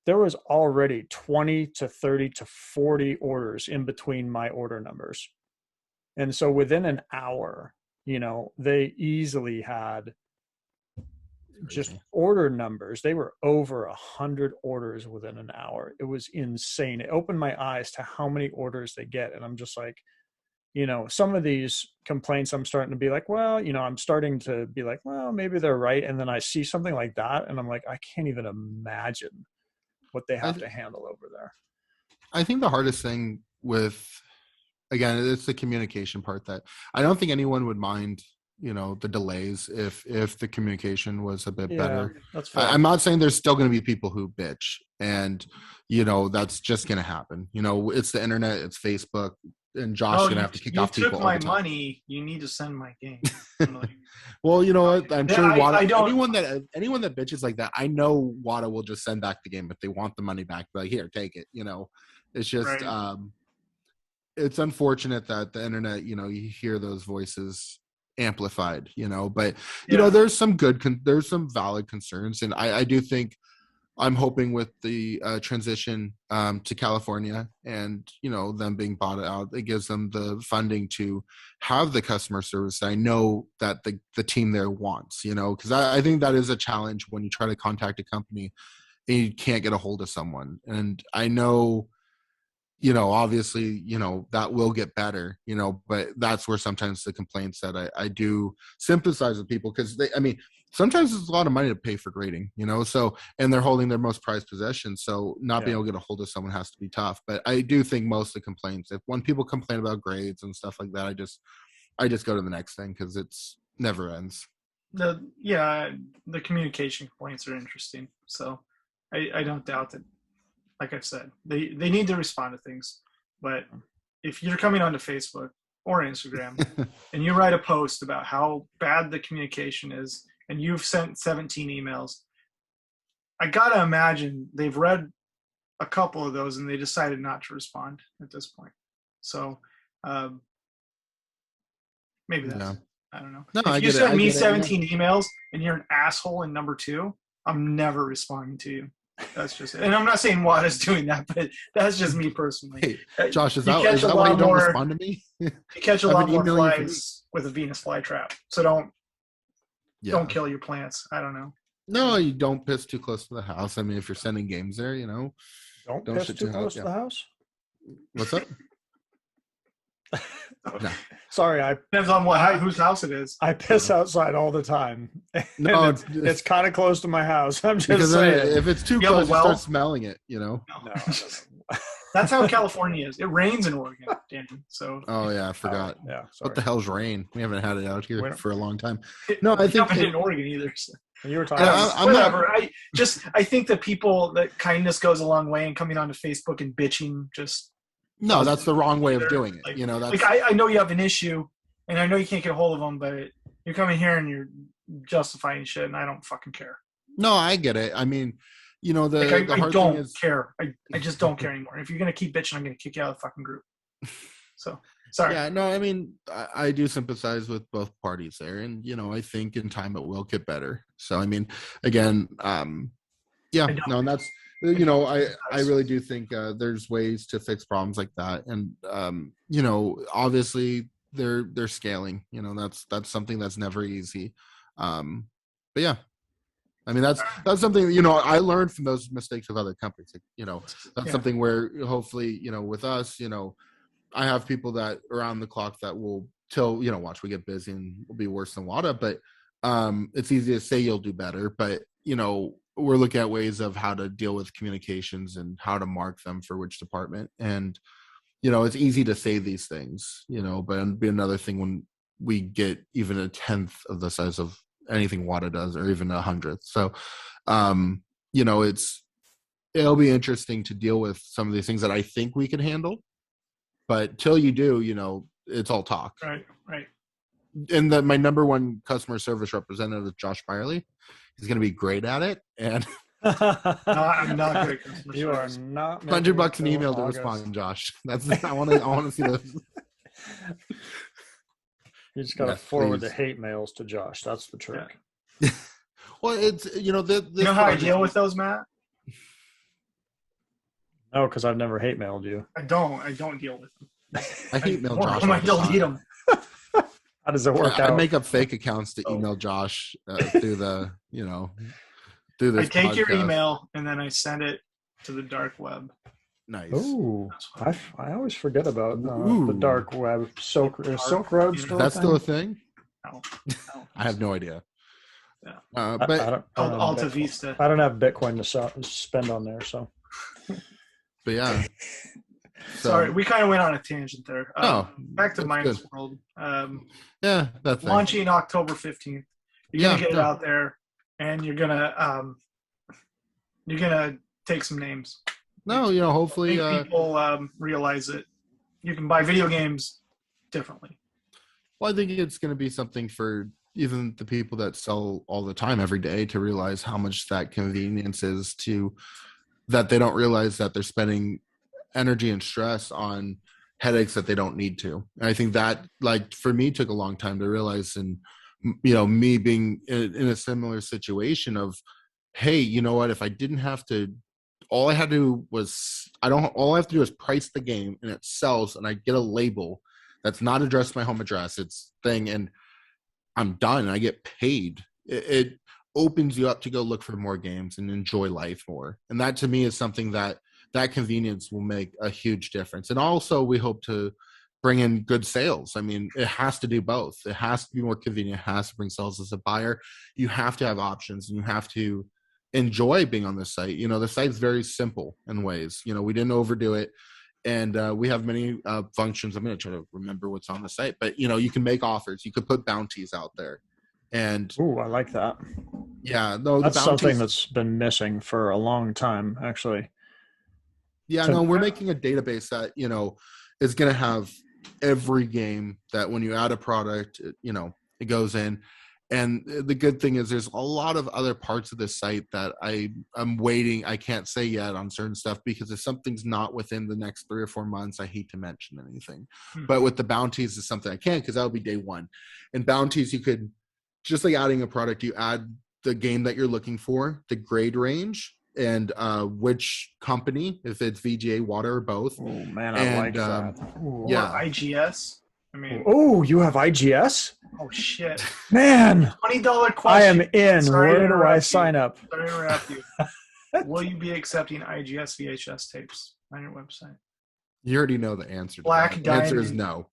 There was already 20 to 30 to 40 orders in between my order numbers. And so within an hour, they easily had just order numbers. They were over 100 orders within an hour. It was insane. It opened my eyes to how many orders they get. And I'm just like, some of these complaints, I'm starting to be like, well, I'm starting to be like, well, maybe they're right. And then I see something like that, and I'm like, I can't even imagine what they have to handle over there. I think the hardest thing again, it's the communication part that I don't think anyone would mind, the delays if the communication was a bit better. That's fair. I'm not saying there's still going to be people who bitch, and, that's just going to happen. It's the internet, it's Facebook. And Josh is going to have to kick off people all the time. You took my money. You need to send my game. Well, you know what? I'm sure WADA, anyone that bitches like that, I know WADA will just send back the game if they want the money back. Like, here, take it. It's just, it's unfortunate that the internet, you hear those voices amplified, but there's some there's some valid concerns. And I do think, I'm hoping with the transition to California and, them being bought out, it gives them the funding to have the customer service that I know that the team there wants, because I think that is a challenge when you try to contact a company and you can't get a hold of someone. And I know, obviously, that will get better, but that's where sometimes the complaints that I do sympathize with people, because sometimes it's a lot of money to pay for grading, so, and they're holding their most prized possession. So not being able to get a hold of someone has to be tough. But I do think most of the complaints, when people complain about grades and stuff like that, I just go to the next thing, because it's never ends. The communication complaints are interesting. So I don't doubt that, like I've said, they need to respond to things. But if you're coming onto Facebook or Instagram and you write a post about how bad the communication is, and you've sent 17 emails, I gotta imagine they've read a couple of those and they decided not to respond at this point. So maybe that's, I don't know. No, if you send me 17 emails and you're an asshole in number 2, I'm never responding to you. That's just it. And I'm not saying Wada's doing that, but that's just me personally. Hey, Josh, is that why you don't respond to me? You catch a lot more flies with a Venus flytrap. So don't kill your plants. I don't know. No, you don't piss too close to the house. If you're sending games there, don't piss too close to the house. What's up? No. Sorry, depends on whose house it is. I piss outside all the time. No, it's kind of close to my house. I'm just saying. If it's too close, you start smelling it. No. That's how California is. It rains in Oregon, Danny. So. Oh yeah, I forgot. Yeah. Sorry. What the hell's rain? We haven't had it out here for a long time. No, I think in Oregon either. So. You were talking. Whatever. I think that people, that kindness goes a long way, and coming onto Facebook and bitching just. No, that's the wrong way of doing it. That's I know you have an issue, and I know you can't get a hold of them, but you're coming here and you're justifying shit, and I don't fucking care. No, I get it. I don't care. I just don't care anymore. If you're gonna keep bitching, I'm gonna kick you out of the fucking group. So sorry. Yeah, no, I do sympathize with both parties there, and I think in time it will get better. So again, and that's. I really do think there's ways to fix problems like that, and obviously they're scaling. That's something that's never easy. But yeah, that's something I learned from those mistakes of other companies. That's something where hopefully with us, I have people that around the clock that will watch we get busy and will be worse than WADA, but it's easy to say you'll do better, but we're looking at ways of how to deal with communications and how to mark them for which department. And, it's easy to say these things, but it'd be another thing when we get even 1/10 of the size of anything WADA does, or even 100th. So, it'll be interesting to deal with some of these things that I think we can handle, but till you do, it's all talk. Right. And my number one customer service representative is Josh Byerly. He's going to be great at it, and I'm not great. You are not. $100 an email to respond, Josh. That's I want to see those. You just got to forward the hate mails to Josh. That's the trick. Yeah. Well, it's you know how I deal with those, Matt? No, because I've never hate mailed you. I don't deal with them. I hate mail Josh. I might delete them. How does it work out? I make up fake accounts to email Josh through the, through this. I take podcast. your email and then I send it to the dark web. Nice. Ooh, I always forget about the dark web. Silk Road. That's still a thing? No. I have no idea. Yeah. But Alta Vista. I don't have Bitcoin to spend on there, so. But yeah. Sorry, we kind of went on a tangent there. Back to MinusWorld. Yeah, that's launching October 15th. You're gonna get it out there, and you're gonna take some names. No, hopefully people realize that you can buy video games differently. Well, I think it's going to be something for even the people that sell all the time every day to realize how much that convenience is that they don't realize that they're spending energy and stress on headaches that they don't need to. And I think that, like, for me, took a long time to realize. And, you know, me being in a similar situation of, hey, you know what, if I didn't have to, all I have to do is price the game and it sells and I get a label that's not addressed to my home address, it's thing, and I'm done. I get paid. It opens you up to go look for more games and enjoy life more. And that to me is something that convenience will make a huge difference. And also we hope to bring in good sales. I mean, it has to do both. It has to be more convenient. It has to bring sales as a buyer. You have to have options and you have to enjoy being on the site. You know, the site's very simple in ways. You know, we didn't overdo it. And we have many functions. I'm going to try to remember what's on the site. But, you know, you can make offers. You could put bounties out there. And ooh, I like that. Yeah, no, that's the bounties, something that's been missing for a long time, actually. Yeah, no, we're making a database that, you know, is going to have every game that when you add a product, you know, it goes in. And the good thing is there's a lot of other parts of this site that I'm waiting. I can't say yet on certain stuff because if something's not within the next 3 or 4 months, I hate to mention anything. But with the bounties is something I can, because that would be day one. And bounties, you could, just like adding a product, you add the game that you're looking for, the grade range, and which company, if it's VGA, WADA, or both. Oh man, I like that. Yeah, or IGS. I mean, oh, you have IGS? Oh shit, man! $20 question. I am in. Sorry Where do I sign up? Sorry to interrupt you. Will you be accepting IGS VHS tapes on your website? You already know the answer. Black The answer is no.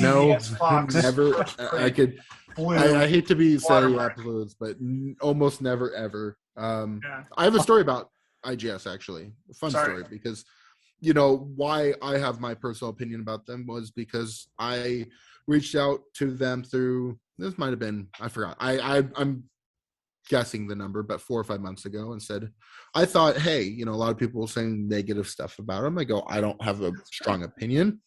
No, Fox, never. I could. I hate to be saying absolutes, but almost never ever. I have a story about IGS, actually, a fun story, because you know why I have my personal opinion about them was because I reached out to them through, this might have been, I forgot. I'm guessing the number, but 4 or 5 months ago, and said, I thought, hey, you know, a lot of people were saying negative stuff about them. I go, I don't have a strong opinion.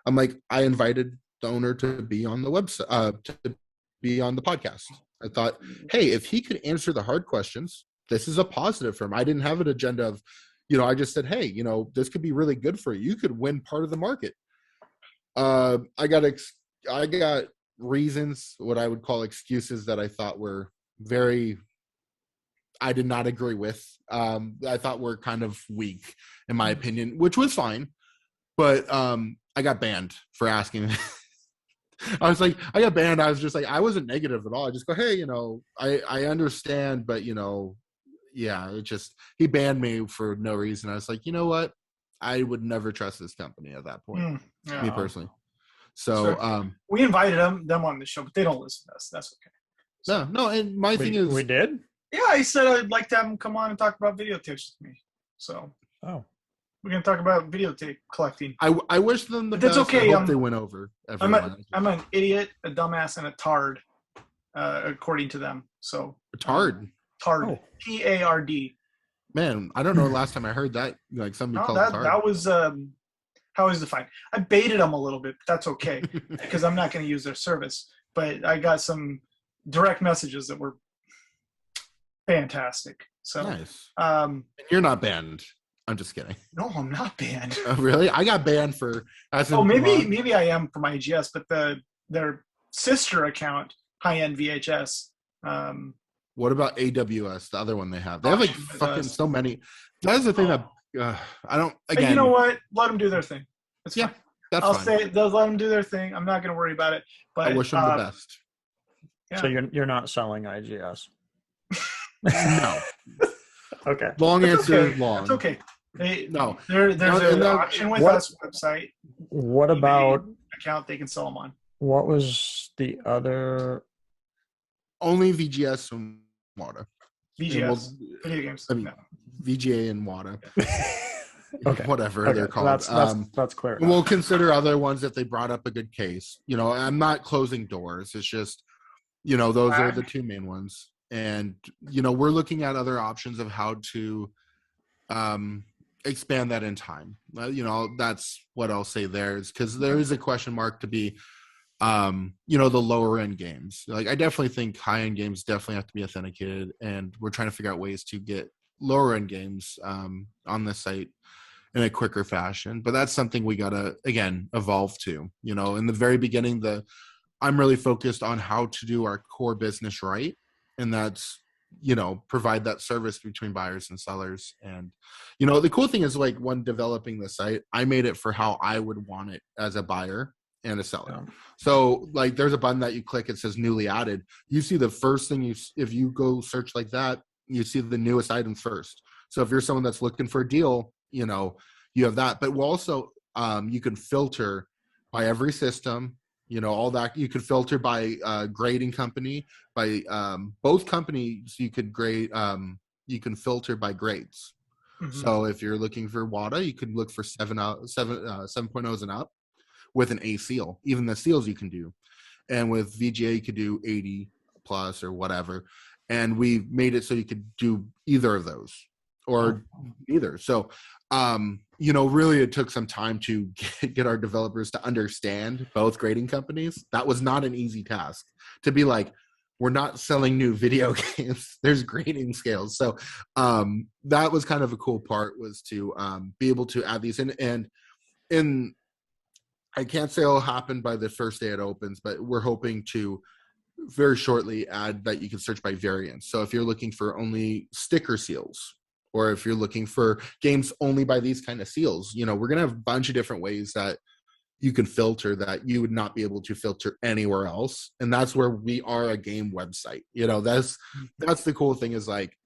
I'm like, I invited the owner to be on the website, to be on the podcast. I thought, hey, if he could answer the hard questions, this is a positive for him. I didn't have an agenda of, you know, I just said, hey, you know, this could be really good for you. You could win part of the market. I got reasons, what I would call excuses, that I thought were I did not agree with. I thought were kind of weak, in my opinion, which was fine. But I got banned for asking. I was like, I got banned. I was just like, I wasn't negative at all. I just go, hey, you know, I understand, but, you know, yeah, he banned me for no reason. I was like, you know what? I would never trust this company at that point, me personally. So we invited them on the show, but they don't listen to us. That's okay. So, no, and my thing is, we did. Yeah, I said I'd like to have them come on and talk about videotapes with me. So, we're gonna talk about videotape collecting. I wish them the best. That's okay. I hope they went over. I'm an idiot, a dumbass, and a tard, according to them. So a tard. Tard. P-A-R-D. Man, I don't know the last time I heard that. Like somebody called it tard. That was how is defined. I baited them a little bit, but that's okay because I'm not going to use their service. But I got some direct messages that were fantastic. So nice. You're not banned. I'm just kidding. No, I'm not banned. Oh, really? I got banned for. Maybe I am from IGS, but their sister account, High End VHS. What about AWS, the other one they have? They have like fucking so many. That's the thing that I don't. Again, you know what? Let them do their thing. It's fine. That's I'll fine. say they'll let them do their thing. I'm not going to worry about it. But I wish them the best. Yeah. So you're not selling IGS? No. Okay. Long answer is long. That's okay. There's an no, auction with us website. What about account they can sell them on? What was the other? Only VGS and WADA. VGS. Video games. I mean, VGA and WADA. Okay. Whatever they're called. That's clear. We'll consider other ones if they brought up a good case. You know, I'm not closing doors. It's just, you know, those are the two main ones. And, you know, we're looking at other options of how to expand that in time. You know, that's what I'll say there, is because there is a question mark to be, you know, the lower end games. Like, I definitely think high end games definitely have to be authenticated, and we're trying to figure out ways to get lower end games on the site. in a quicker fashion. But that's something we gotta, again, evolve to. You know, in the very beginning, I'm really focused on how to do our core business right, and that's, you know, provide that service between buyers and sellers. And, you know, the cool thing is, like, when developing the site, I made it for how I would want it as a buyer and a seller. So, like, there's a button that you click, it says newly added. You see the first thing if you go search like that, you see the newest items first. So if you're someone that's looking for a deal, you know, you have that. But we'll also, you can filter by every system, you know, all that. You could filter by grading company, by both companies. You could grade, you can filter by grades. So if you're looking for WADA, you could look for 7.0s and up with an A seal. Even the seals you can do. And with VGA, you could do 80 plus or whatever. And we made it so you could do either of those or either. So, you know, really it took some time to get our developers to understand both grading companies. That was not an easy task to be like, we're not selling new video games. There's grading scales. So that was kind of a cool part, was to be able to add these in. And I can't say it'll happen by the first day it opens, but we're hoping to very shortly add that you can search by variants. So if you're looking for only sticker seals, or if you're looking for games only by these kind of seals, you know, we're going to have a bunch of different ways that you can filter that you would not be able to filter anywhere else. And that's where we are a game website. You know, that's the cool thing, is like,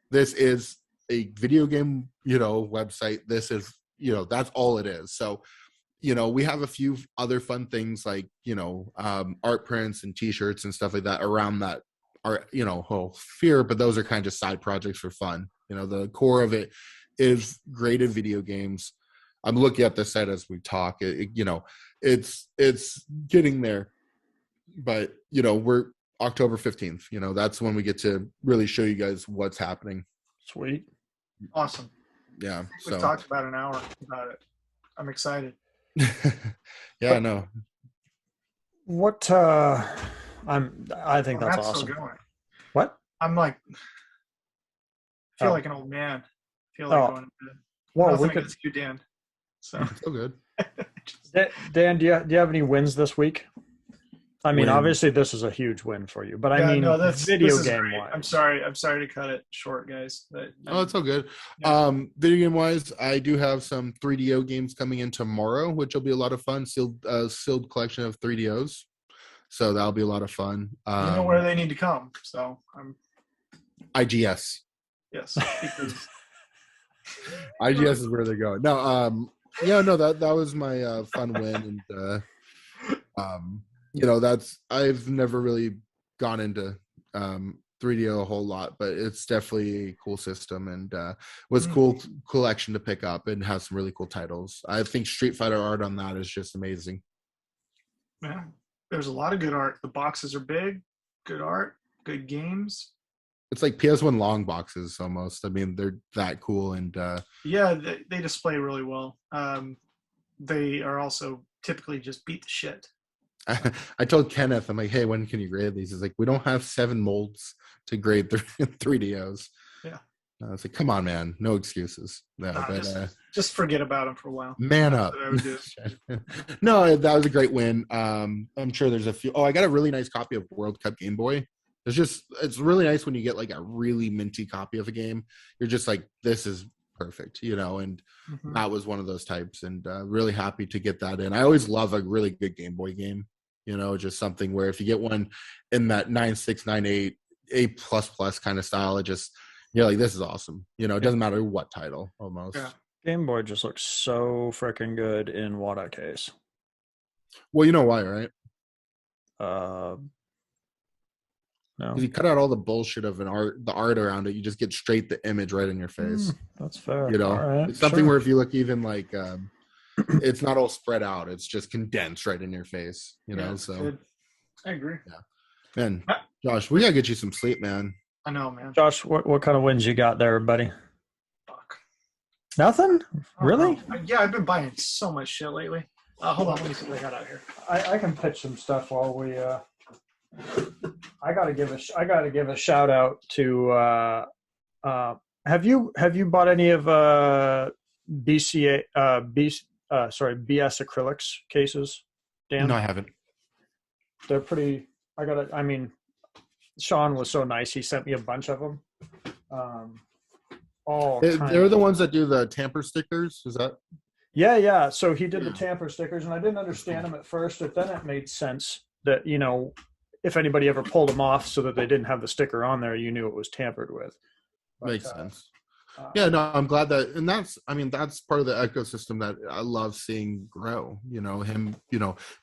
this is a video game, you know, website. This is, you know, that's all it is. So, you know, we have a few other fun things like, you know, art prints and t-shirts and stuff like that around that art, you know, whole sphere, but those are kind of side projects for fun. You know, the core of it is graded video games. I'm looking at the site as we talk. You know, it's getting there, but, you know, we're October 15th. You know, that's when we get to really show you guys what's happening. Sweet. Awesome. Yeah. We've talked about an hour about it. I'm excited. Yeah, no. What I think that's awesome. Still going. What? I'm like, feel like an old man. Feel like going to bed. Well, we could you, Dan. So good. Dan, do you have any wins this week? I mean, obviously this is a huge win for you, but I mean, video game wise. I'm sorry to cut it short, guys. But it's all good. Yeah. Video game wise, I do have some 3DO games coming in tomorrow, which will be a lot of fun. Sealed collection of 3DOs, so that'll be a lot of fun. You know where they need to come. So I'm IGS. Yes, because IGS is where they're going. No, yeah, no, that was my fun win, and you know, I've never really gone into 3DO a whole lot, but it's definitely a cool system, and was cool collection to pick up, and has some really cool titles. I think Street Fighter art on that is just amazing. Yeah, there's a lot of good art. The boxes are big, good art, good games. It's like PS1 long boxes almost. I mean, they're that cool, and yeah, they display really well. They are also typically just beat the shit. I told Kenneth, I'm like, hey, when can you grade these? He's like, we don't have 7 molds to grade 3DOs. Yeah. I was like, come on, man. No excuses. No, but, just forget about them for a while. Man up. No, that was a great win. I'm sure there's a few. Oh, I got a really nice copy of World Cup Game Boy. It's really nice when you get like a really minty copy of a game. You're just like, this is perfect, you know, and that was one of those types, and really happy to get that in. I always love a really good Game Boy game, you know, just something where if you get one in that 9.6, 9.8, A++ kind of style, it just, you're like, this is awesome. You know, it doesn't matter what title almost. Yeah. Game Boy just looks so freaking good in WADA case. Well, you know why, right? No. If you cut out all the bullshit of the art around it, you just get straight the image right in your face. That's fair. You know, right, it's something where if you look even like, it's not all spread out. It's just condensed right in your face. You know, so good. I agree. Yeah, man, Josh, we gotta get you some sleep, man. I know, man. Josh, what kind of wins you got there, buddy? Fuck. Nothing? Really? Yeah, I've been buying so much shit lately. Hold on, let me see what I got out here. I can pitch some stuff while we. I gotta give a shout out to. Have you bought any of BCA BS acrylics cases, Dan? No, I haven't. They're pretty. I mean, Sean was so nice. He sent me a bunch of them. They're the ones that do the tamper stickers. Is that? Yeah. So he did the tamper stickers, and I didn't understand them at first, but then it made sense that, if anybody ever pulled them off so that they didn't have the sticker on there, you knew it was tampered with. But, Makes sense. Yeah, no, I'm glad that, and that's part of the ecosystem that I love seeing grow.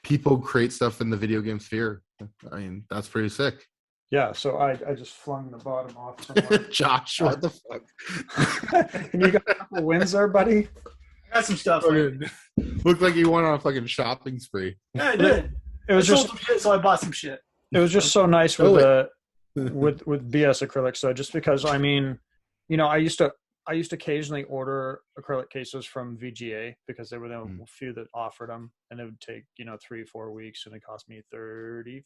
People create stuff in the video game sphere. I mean, that's pretty sick. Yeah, so I just flung the bottom off somewhere. Josh, what the fuck? And you got a couple wins there, buddy? I got some stuff. Looked like you went on a fucking shopping spree. Yeah, I did. It was sold some shit, so I bought some shit. It was just so nice with BS acrylics, though, just because, I mean, I used to occasionally order acrylic cases from VGA because they were the few that offered them, and it would take 3-4 weeks, and it cost me $35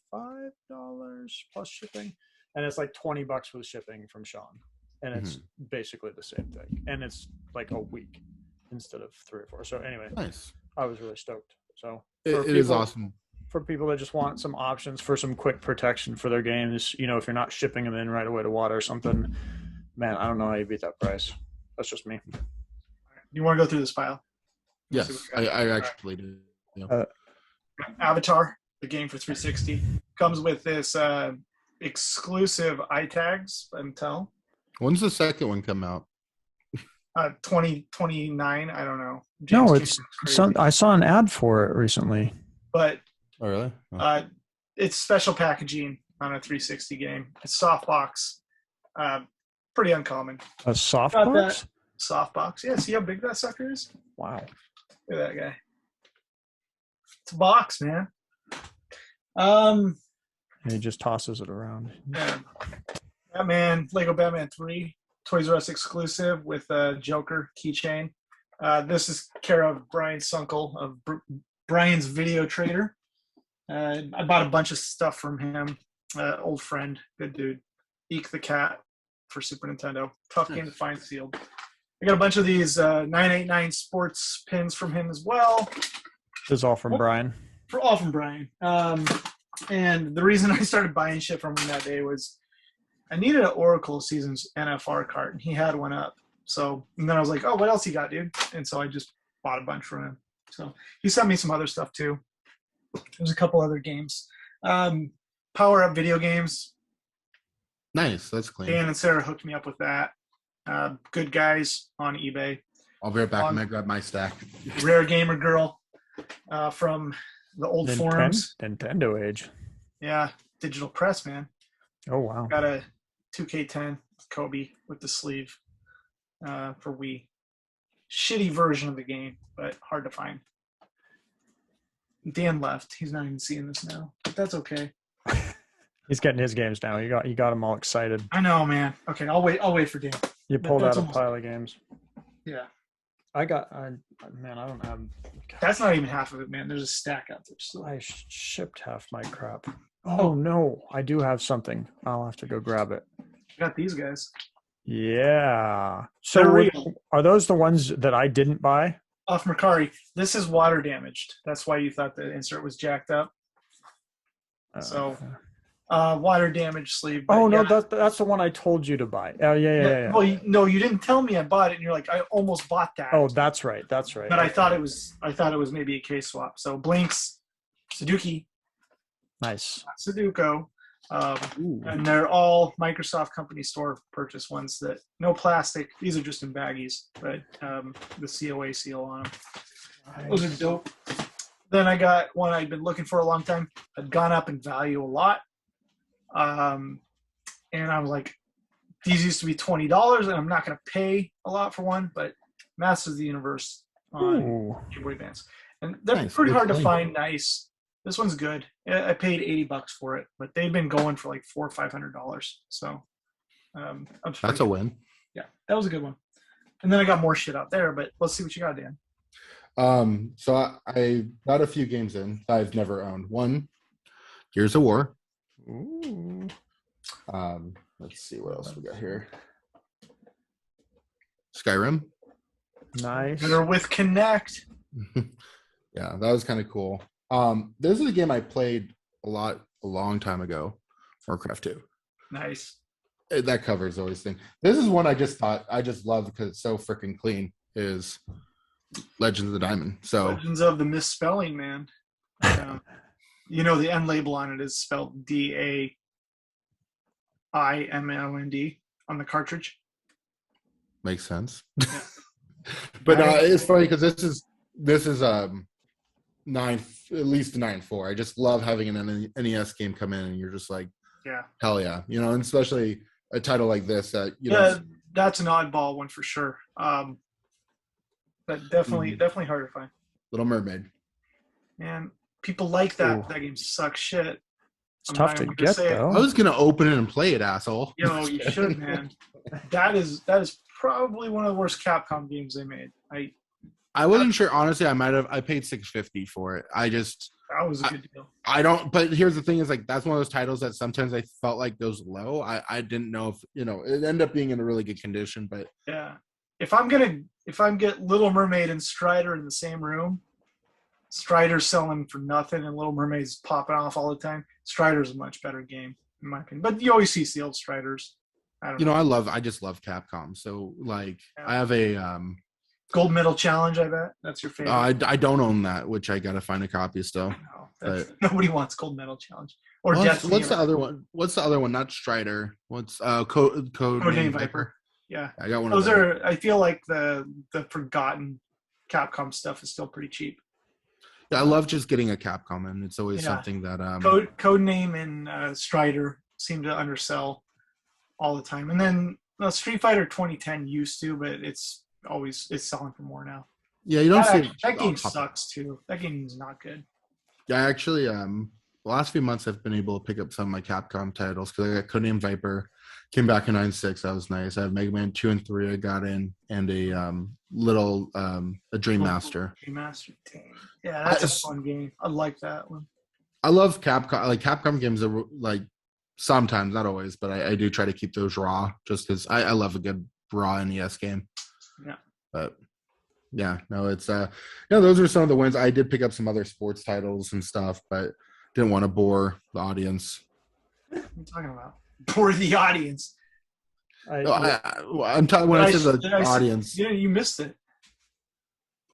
plus shipping, and it's like $20 with shipping from Sean, and it's basically the same thing, and it's like a week instead of 3 or 4. So anyway, nice. I was really stoked. So it is awesome for people that just want some options for some quick protection for their games. If you're not shipping them in right away to WADA or something, man, I don't know how you beat that price. That's just me. You want to go through this file? Yes, I actually do. Yeah. Avatar, the game for 360, comes with this exclusive eye tags, Intel. When's the second one come out? 2029. I don't know. No, I saw an ad for it recently. But oh, really? Oh. It's special packaging on a 360 game. It's softbox. Pretty uncommon. A softbox? Softbox. Yeah, see how big that sucker is? Wow. Look at that guy. It's a box, man. And he just tosses it around. Yeah. Lego Batman 3, Toys R Us exclusive with a Joker keychain. This is care of Brian Sunkel of Brian's Video Trader. I bought a bunch of stuff from him. Old friend, good dude. Eek the Cat for Super Nintendo. Tough game to find sealed. I got a bunch of these 989 sports pins from him as well. This is all from Brian. All from Brian. And the reason I started buying shit from him that day was I needed an Oracle Seasons NFR card, and he had one up. So, and then I was like, oh, what else you got, dude? And so I just bought a bunch from him. So he sent me some other stuff too. There's a couple other games. Power Up video games. Nice, that's clean. Dan and Sarah hooked me up with that. Good guys on eBay. I'll be right back. I'm gonna grab my stack. Rare Gamer Girl from the old forums. Nintendo age. Yeah, digital press, man. Oh wow. Got a 2K10 Kobe with the sleeve for Wii. Shitty version of the game, but hard to find. Dan left. He's not even seeing this now, but that's okay. He's getting his games now. You got him all excited. I know, man. Okay, I'll wait for Dan. You pulled out a pile of games. Yeah. I don't have. That's not even half of it, man. There's a stack out there still. I shipped half my crap. Oh no, I do have something. I'll have to go grab it. I got these guys. Yeah. So are those the ones that I didn't buy? Off Mercari. This is water damaged. That's why you thought the insert was jacked up. So, water damage sleeve. Oh no, that's the one I told you to buy. Oh yeah. Well, no, you didn't tell me I bought it, and you're like, I almost bought that. Oh, that's right. But I thought it was maybe a case swap. So Blinks, Sudoku. Nice. Sudoku. And they're all Microsoft company store purchase ones that no plastic. These are just in baggies, but the COA seal on them. Those are dope. Then I got one I'd been looking for a long time. Had gone up in value a lot. And I was like, these used to be $20, and I'm not going to pay a lot for one, but Masters of the Universe on Game Boy Advance. And they're pretty hard to find nice. This one's good. I paid $80 for it, but they've been going for like $400 or $500. So that's a win. Yeah, that was a good one. And then I got more shit out there, but let's see what you got, Dan. So I got a few games in that I've never owned. One, Gears of War. Ooh. Let's see what else we got here. Skyrim. Nice. Better with Connect. Yeah, that was kind of cool. This is a game I played a long time ago, Warcraft 2. Nice. That cover is always thing. This is one I just love because it's so freaking clean. Is Legends of the Diamond. So Legends of the Misspelling, man. You know the end label on it is spelled DAIMOND on the cartridge. makes sense. Yeah. But it's funny because this is at least a 9.4. I just love having an NES game come in and you're just like, Yeah, hell yeah, you know, and especially a title like this that that's an oddball one for sure. But definitely hard to find. Little Mermaid. Man, people like that. Ooh. That game sucks shit. It's tough to get though. I was gonna open it and play it, asshole. Yo, you should, man. That is probably one of the worst Capcom games they made. I wasn't sure, honestly. I paid $6.50 for it. That was a good deal. But here's the thing: is like that's one of those titles that sometimes I felt like goes low. I didn't know if it ended up being in a really good condition, but Yeah, if I'm get Little Mermaid and Strider in the same room, Strider's selling for nothing and Little Mermaid's popping off all the time. Strider's a much better game in my opinion, but you always see the old Striders. I don't know. I just love Capcom. So like, Yeah. I have a Gold Medal Challenge. I bet that's your favorite. I don't own that, which I gotta find a copy still. No, nobody wants Gold Medal Challenge or What's the other one? What's the other one? Not Strider. What's Code Name Viper? Yeah, I got one. Those are. I feel like the forgotten Capcom stuff is still pretty cheap. Yeah, I love just getting a Capcom, and it's always something that Codename and Strider seem to undersell all the time, and then Street Fighter 2010 used to, but it's selling for more now. Yeah, you don't see that game sucks too. That game's not good. Yeah, actually, the last few months I've been able to pick up some of my Capcom titles because I got Codename Viper, came back in 9.6. That was nice. I have Mega Man 2 and 3 I got in, and a Dream Master. Dream Master, dang. Yeah, that's a fun game. I like that one. I love Capcom. Like Capcom games are like sometimes, not always, but I do try to keep those raw just because I love a good raw NES game. Yeah. But yeah, no, it's those are some of the wins. I did pick up some other sports titles and stuff, but didn't want to bore the audience. What are you talking about? Bore the audience. I'm talking when I said the audience. Yeah, you missed it.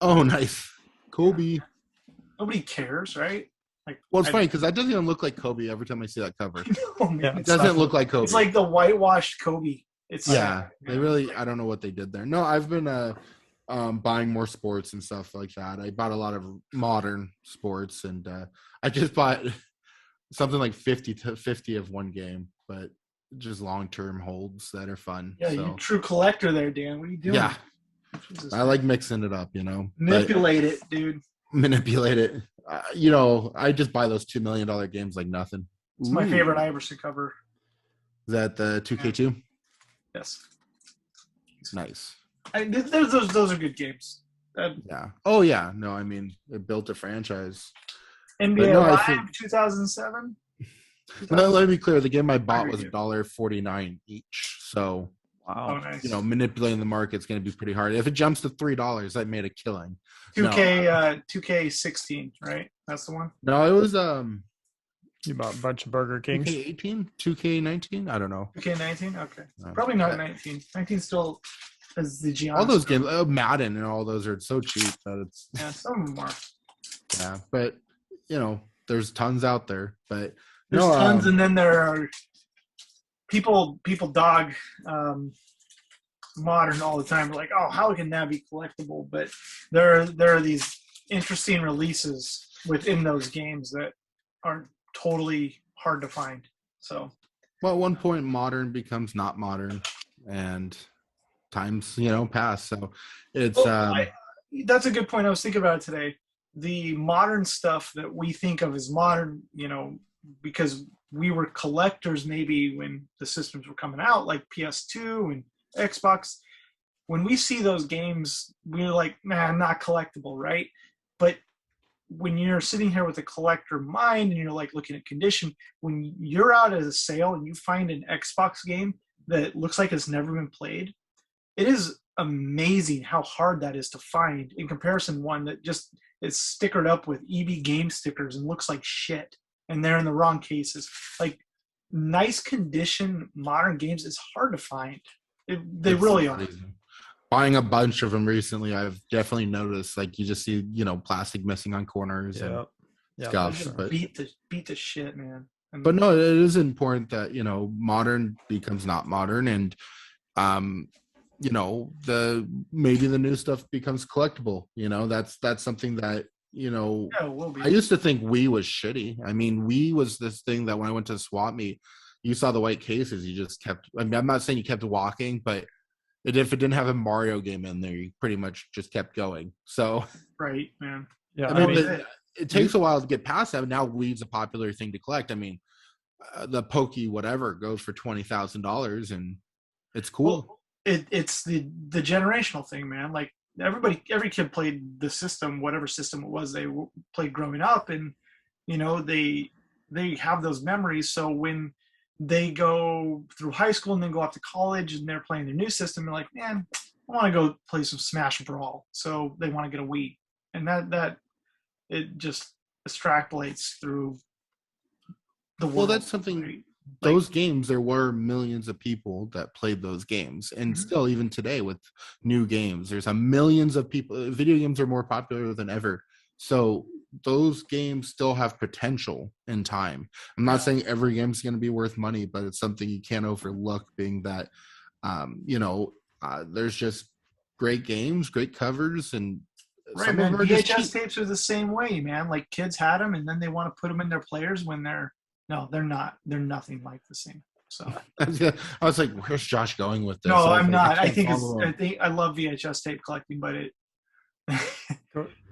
Oh, nice. Kobe. Nobody cares, right? Like, well, it's funny because that doesn't even look like Kobe every time I see that cover. No, man, it doesn't look like Kobe. It's like the whitewashed Kobe. They really. I don't know what they did there. No, I've been buying more sports and stuff like that. I bought a lot of modern sports, and I just bought something like 50 of one game, but just long-term holds that are fun. Yeah, you're a true collector there, Dan. What are you doing? Yeah, Jesus, I like mixing it up. Manipulate it, dude. Manipulate it. I just buy those $2 million games like nothing. It's my favorite Iverson cover. Is that the 2K2? Yes. Nice. Those are good games. Yeah. Oh yeah. No, I mean it built a franchise. NBA Live 2007. Let me be clear. The game I bought was $1.49 each. So wow. Oh, nice. Manipulating the market's going to be pretty hard. If it jumps to $3, I made a killing. 2K16, right? That's the one. No, it was You bought a bunch of Burger Kings. 2K18, 2K19. I don't know. 2K19. Okay, probably not 19. 19 still is the Giannis. All those games, Madden and all those are so cheap that it's. Yeah, some of them are. Yeah, but there's tons out there. But there's tons, and then there are people dog modern all the time. We're like, oh, how can that be collectible? But there are these interesting releases within those games that aren't totally hard to find. So, well, at one point, modern becomes not modern, and times pass. So it's that's a good point. I was thinking about it today. The modern stuff that we think of as modern, because we were collectors maybe when the systems were coming out, like PS2 and Xbox. When we see those games, we're like, man, not collectible, right? But when you're sitting here with a collector mind and you're like looking at condition, when you're out at a sale and you find an Xbox game that looks like it's never been played, it is amazing how hard that is to find in comparison one that just is stickered up with EB game stickers and looks like shit, and they're in the wrong cases. Like nice condition modern games is hard to find. They really are. Buying a bunch of them recently, I've definitely noticed, like, you just see, plastic missing on corners and stuff. But beat the shit, man. But no, it is important that, modern becomes not modern, and maybe the new stuff becomes collectible. That's something that, I used to think Wii was shitty. I mean, Wii was this thing that when I went to swap meet, you saw the white cases, you just kept, I mean, I'm not saying you kept walking, but if it didn't have a Mario game in there, you pretty much just kept going. So, right, man. Yeah, I mean, it takes a while to get past that. Now Wii's a popular thing to collect. I mean, the Pokey whatever goes for $20,000, and it's cool. Well, it's the generational thing, man. Like every kid played the system, whatever system it was they played growing up, and they have those memories. So when they go through high school and then go off to college and they're playing their new system, they're like, man, I want to go play some Smash Brawl. So they want to get a Wii, and that it just extrapolates through the world. Well, that's something. Right? Those games, there were millions of people that played those games, and still, even today, with new games, there's millions of people. Video games are more popular than ever, so those games still have potential in time. I'm not saying every game is going to be worth money, but it's something you can't overlook. Being that, there's just great games, great covers, and right, man. VHS tapes are the same way, man. Like kids had them, and then they want to put them in their players when they're not. They're nothing like the same. So I was like, "Where's Josh going with this?" No, I'm not. I think I love VHS tape collecting, but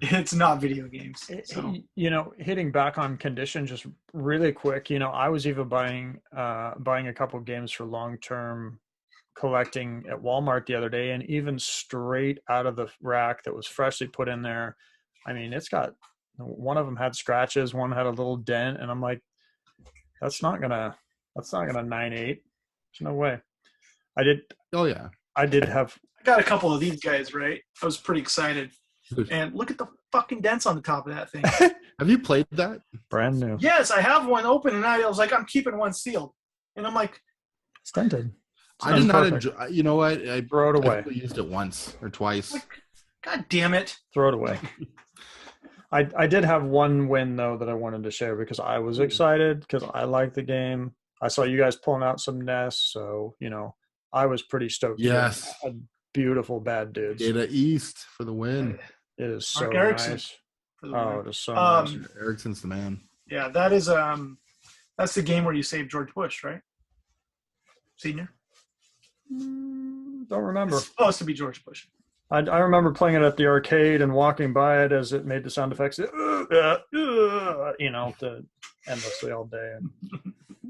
it's not video games. So. Hitting back on condition just really quick. I was even buying a couple games for long-term collecting at Walmart the other day, and even straight out of the rack that was freshly put in there. I mean, it's got, one of them had scratches, one had a little dent, and I'm like, that's not gonna 9.8. There's no way. I did have. I got a couple of these guys, right? I was pretty excited. And look at the fucking dents on the top of that thing. Have you played that? Brand new. Yes, I have one open, and I was like, I'm keeping one sealed. And I'm like, it's dented. I did not enjoy. You know what? I throw it away. I used it once or twice. Like, God damn it! Throw it away. I did have one win though that I wanted to share because I was excited because I like the game. I saw you guys pulling out some nests, so I was pretty stoked. Yes, beautiful bad dudes. Data East for the win. It is so nice. Oh, it is so nice. Erickson's the man. Yeah, that is that's the game where you save George Bush, right? Senior. Don't remember. It's supposed to be George Bush. I remember playing it at the arcade and walking by it as it made the sound effects, endlessly all day.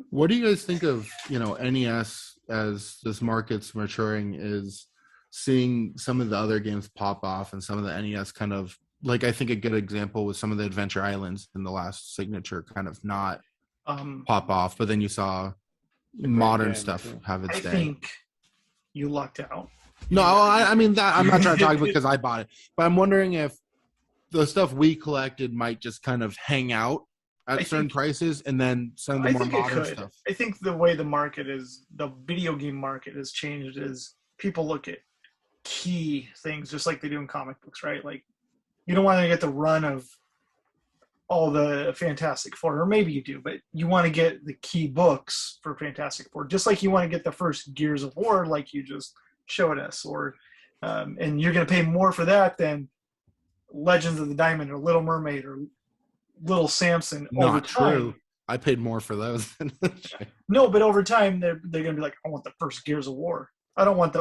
What do you guys think of, NES as this market's maturing, is seeing some of the other games pop off and some of the NES kind of, like, I think a good example was some of the Adventure Islands in the last Signature kind of not pop off, but then you saw modern stuff have its day. I think you lucked out. No, I mean that I'm not trying to talk because I bought it, but I'm wondering if the stuff we collected might just kind of hang out at certain prices, and then some of the more modern stuff. I think the way the video game market has changed is people look at key things just like they do in comic books, right? Like you don't want to get the run of all the Fantastic Four, or maybe you do, but you want to get the key books for Fantastic Four, just like you want to get the first Gears of War, like you just showed us, or and you're going to pay more for that than Legends of the Diamond or Little Mermaid or Little Samson. Not true. I paid more for those. No, but over time they're going to be like, I want the first Gears of War. I don't want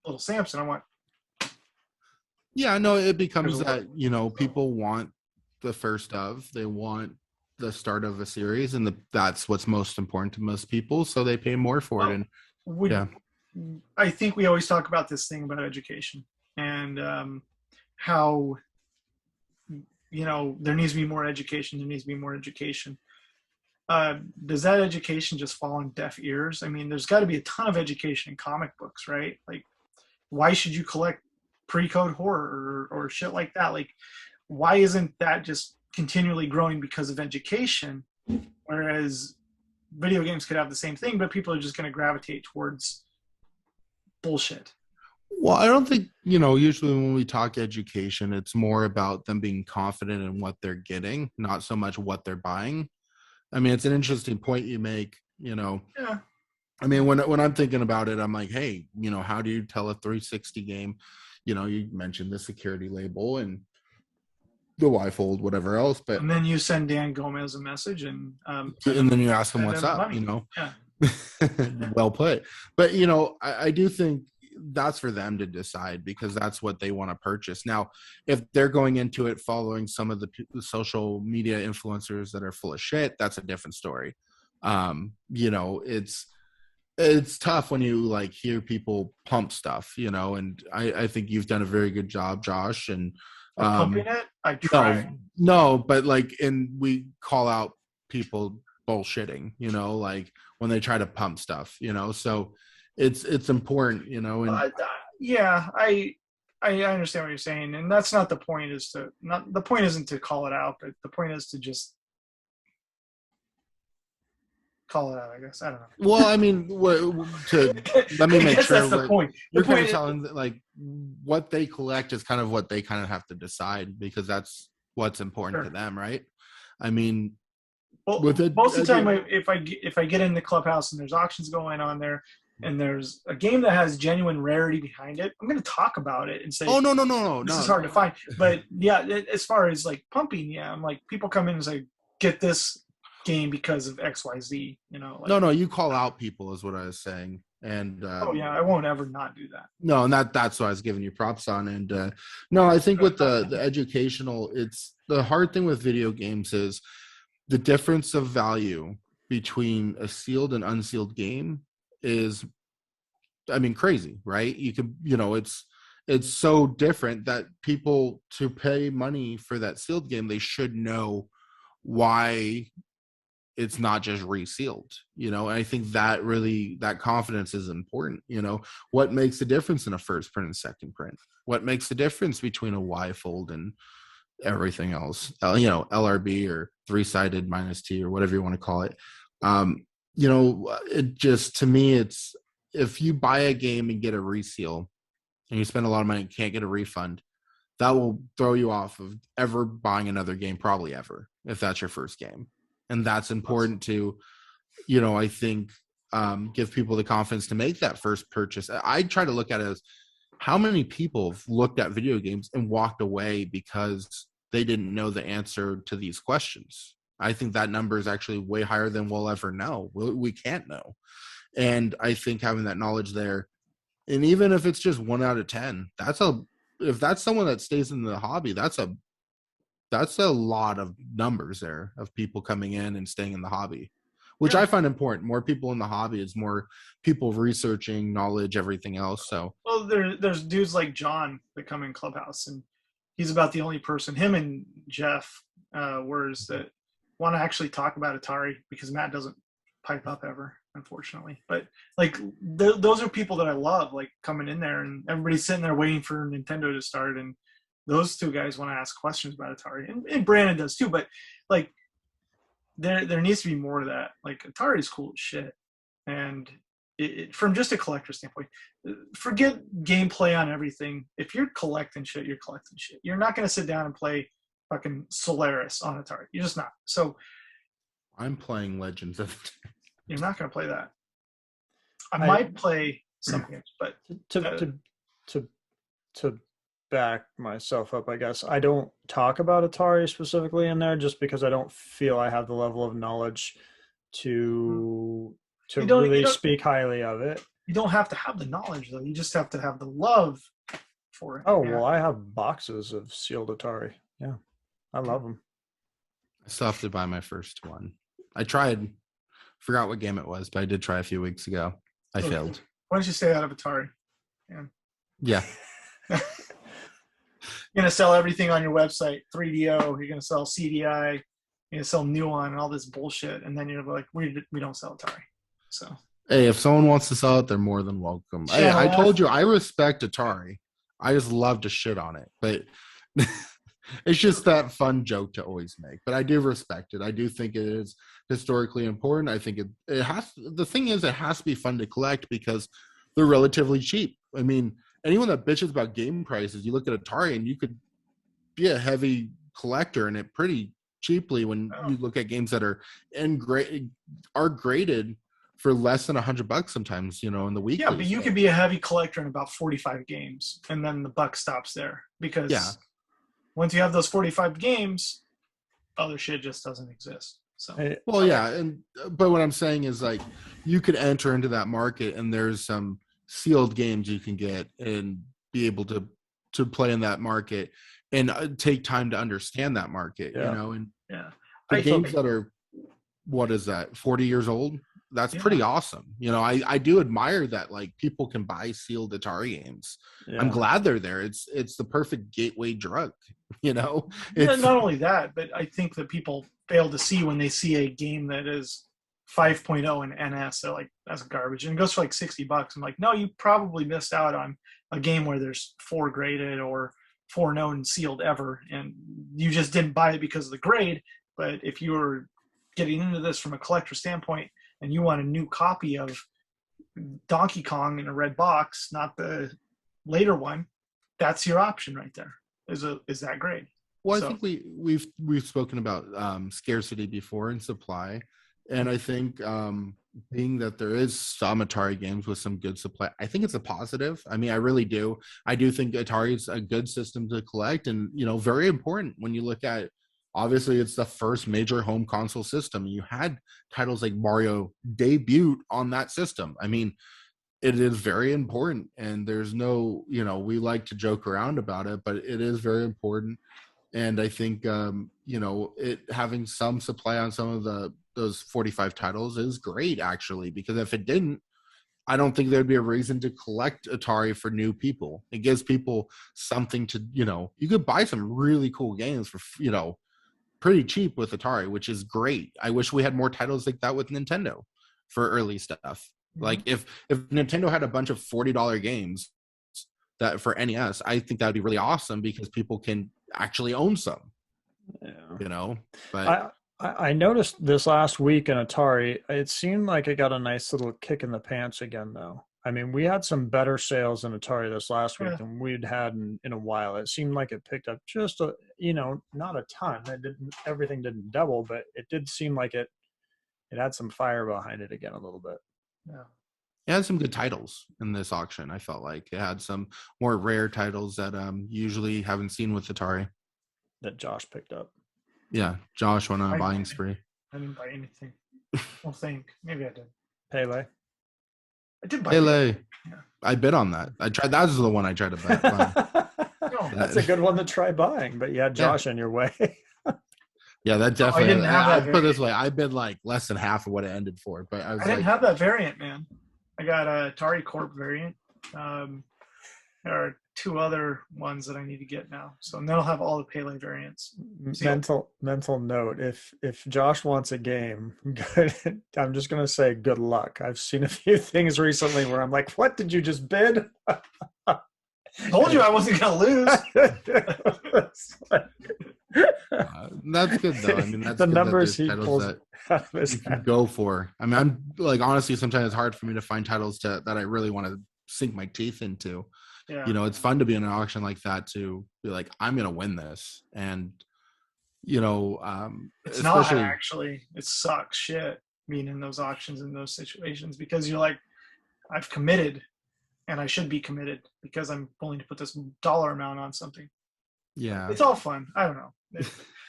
Little Samson. I want. Yeah, no, it becomes that people want the first of. They want the start of a series, and that's what's most important to most people. So they pay more for it. And I think we always talk about this thing about education and how there needs to be more education. There needs to be more education. Does that education just fall on deaf ears? I mean, there's got to be a ton of education in comic books, right? Like why should you collect pre-code horror or shit like that? Like, why isn't that just continually growing because of education? Whereas video games could have the same thing, but people are just going to gravitate towards bullshit. Well, I don't think, usually when we talk education, it's more about them being confident in what they're getting, not so much what they're buying. I mean, it's an interesting point you make, Yeah. I mean, when I'm thinking about it, I'm like, hey, how do you tell a 360 game? You mentioned the security label and the Y-fold, whatever else, but and then you send Dan Gomez a message and then you ask him what's up, Yeah. Well put. But I do think that's for them to decide, because that's what they want to purchase. Now, if they're going into it following some of the social media influencers that are full of shit, that's a different story. It's tough when you like hear people pump stuff, and I think you've done a very good job, Josh. And pumping it, I try. No, but we call out people bullshitting, like when they try to pump stuff, so it's important, and yeah, I understand what you're saying, and that's not the point. The point isn't to call it out, but the point is to just call it out, I guess. I don't know. Well, I mean, let me make sure that's the point. You're kind of telling like what they collect is kind of what they kind of have to decide, because that's what's important to them, right? I mean, most of the time, if I get in the Clubhouse and there's auctions going on there, and there's a game that has genuine rarity behind it, I'm going to talk about it and say, "Oh no, this is hard to find." But yeah, as far as like pumping, yeah, I'm like, people come in and say, "Get this game because of XYZ," No, you call out people is what I was saying. And I won't ever not do that. No, and that's what I was giving you props on. And no, I think with the educational, it's the hard thing with video games is the difference of value between a sealed and unsealed game is, I mean, crazy, right? You could, it's so different that people, to pay money for that sealed game, they should know why it's not just resealed, and I think that confidence is important. What makes the difference in a first print and second print? What makes the difference between a Y-fold and everything else? LRB or three-sided -T or whatever you want to call it. It just, to me, it's, if you buy a game and get a reseal and you spend a lot of money and can't get a refund, that will throw you off of ever buying another game, probably ever, if that's your first game. And that's important to, I think, give people the confidence to make that first purchase. I try to look at it as how many people have looked at video games and walked away because they didn't know the answer to these questions. I think that number is actually way higher than we'll ever know. We can't know. And I think having that knowledge there, and even if it's just 1 out of 10, if that's someone that stays in the hobby, that's a lot of numbers there of people coming in and staying in the hobby, which I find important. More people in the hobby is more people researching knowledge, everything else. So, well, there's dudes like John that come in Clubhouse, and he's about the only person, him and Jeff Words, that want to actually talk about Atari, because Matt doesn't pipe up ever, unfortunately. But like those are people that I love, like coming in there, and everybody's sitting there waiting for Nintendo to start, and those two guys want to ask questions about Atari, and Brandon does too. But like, there needs to be more to that. Like, Atari is cool as shit, and from just a collector standpoint, forget gameplay on everything. If you're collecting shit, you're collecting shit. You're not going to sit down and play fucking Solaris on Atari. You're just not. So I'm playing Legends of. You're not going to play that. I might play some games, but to back myself up, I guess I don't talk about Atari specifically in there, just because I don't feel I have the level of knowledge to really speak highly of it. You don't have to have the knowledge, though. You just have to have the love for it. Oh, well, I have boxes of sealed Atari. Yeah, I love them. I still have to buy my first one. I tried, forgot what game it was, but I did try a few weeks ago. I failed. Why don't you stay out of Atari? Yeah. You're going to sell everything on your website, 3DO, you're going to sell CDI, you're going to sell Nuon and all this bullshit, and then you're like, we don't sell Atari. So Hey, if someone wants to sell it, they're more than welcome. Hey, Channel I F. told you I respect Atari. I just love to shit on it, but it's just that fun joke to always make. But I do respect it. I do think it is historically important. I think it has. The thing is, it has to be fun to collect because they're relatively cheap. I mean, anyone that bitches about game prices, you look at Atari and you could be a heavy collector in it pretty cheaply when you look at games that are graded for less than $100 sometimes, in the weekly. Yeah, but you could be a heavy collector in about 45 games, and then the buck stops there because once you have those 45 games, other shit just doesn't exist. So well, yeah, but what I'm saying is like you could enter into that market, and there's some sealed games you can get and be able to play in that market and take time to understand that market, and the games that are, what is that, 40 years old? That's pretty awesome. I do admire that like people can buy sealed Atari games. Yeah. I'm glad they're there. It's the perfect gateway drug, Not only that, but I think that people fail to see when they see a game that is 5.0 in NS, they're like, that's garbage. And it goes for like $60. I'm like, no, you probably missed out on a game where there's 4 graded or 4 known sealed ever. And you just didn't buy it because of the grade. But if you were getting into this from a collector standpoint, and you want a new copy of Donkey Kong in a red box, not the later one, that's your option right there. Is that grade? Well, I think we've spoken about scarcity before and supply, and I think being that there is some Atari games with some good supply, I think it's a positive. I mean, I really do. I do think Atari is a good system to collect, and very important when you look at. Obviously, it's the first major home console system. You had titles like Mario debut on that system. I mean, it is very important, and there's no, we like to joke around about it, but it is very important. And I think, it having some supply on some of those 45 titles is great, actually, because if it didn't, I don't think there'd be a reason to collect Atari for new people. It gives people something to, you could buy some really cool games for, pretty cheap with Atari, which is great. I wish we had more titles like that with Nintendo for early stuff. Mm-hmm. Like if Nintendo had a bunch of $40 games that for NES, I think that would be really awesome because people can actually own some. Yeah. But I noticed this last week in Atari, it seemed like it got a nice little kick in the pants again, though. I mean, we had some better sales in Atari this last week than we'd had in a while. It seemed like it picked up just not a ton. Everything didn't double, but it did seem like it had some fire behind it again a little bit. Yeah. It had some good titles in this auction. I felt like it had some more rare titles that usually haven't seen with Atari. That Josh picked up. Yeah, Josh went on a buying spree. I didn't buy anything. I don't think. Maybe I did. Pele. I did buy Pele. Yeah. I bid on that. That was the one I tried to buy. That's a good one to try buying, but you had Josh in your way. Yeah, that definitely. I didn't have that. I put it this way: I bid like less than half of what it ended for. But I didn't have that variant, man. I got a Atari Corp variant. There are 2 other ones that I need to get now. So and then I'll have all the Pele variants. Mental note: if Josh wants a game, good. I'm just gonna say good luck. I've seen a few things recently where I'm like, "What did you just bid?" Told you I wasn't gonna lose. That's good though. I mean, that's the good numbers that he pulls out of his head. You can go for. I mean, I'm like honestly, sometimes it's hard for me to find titles that I really want to sink my teeth into. Yeah. It's fun to be in an auction like that to be like, I'm gonna win this, and it's not actually. It sucks shit being in those auctions in those situations because you're like, I've committed, and I should be committed because I'm willing to put this dollar amount on something. Yeah, it's all fun. I don't know.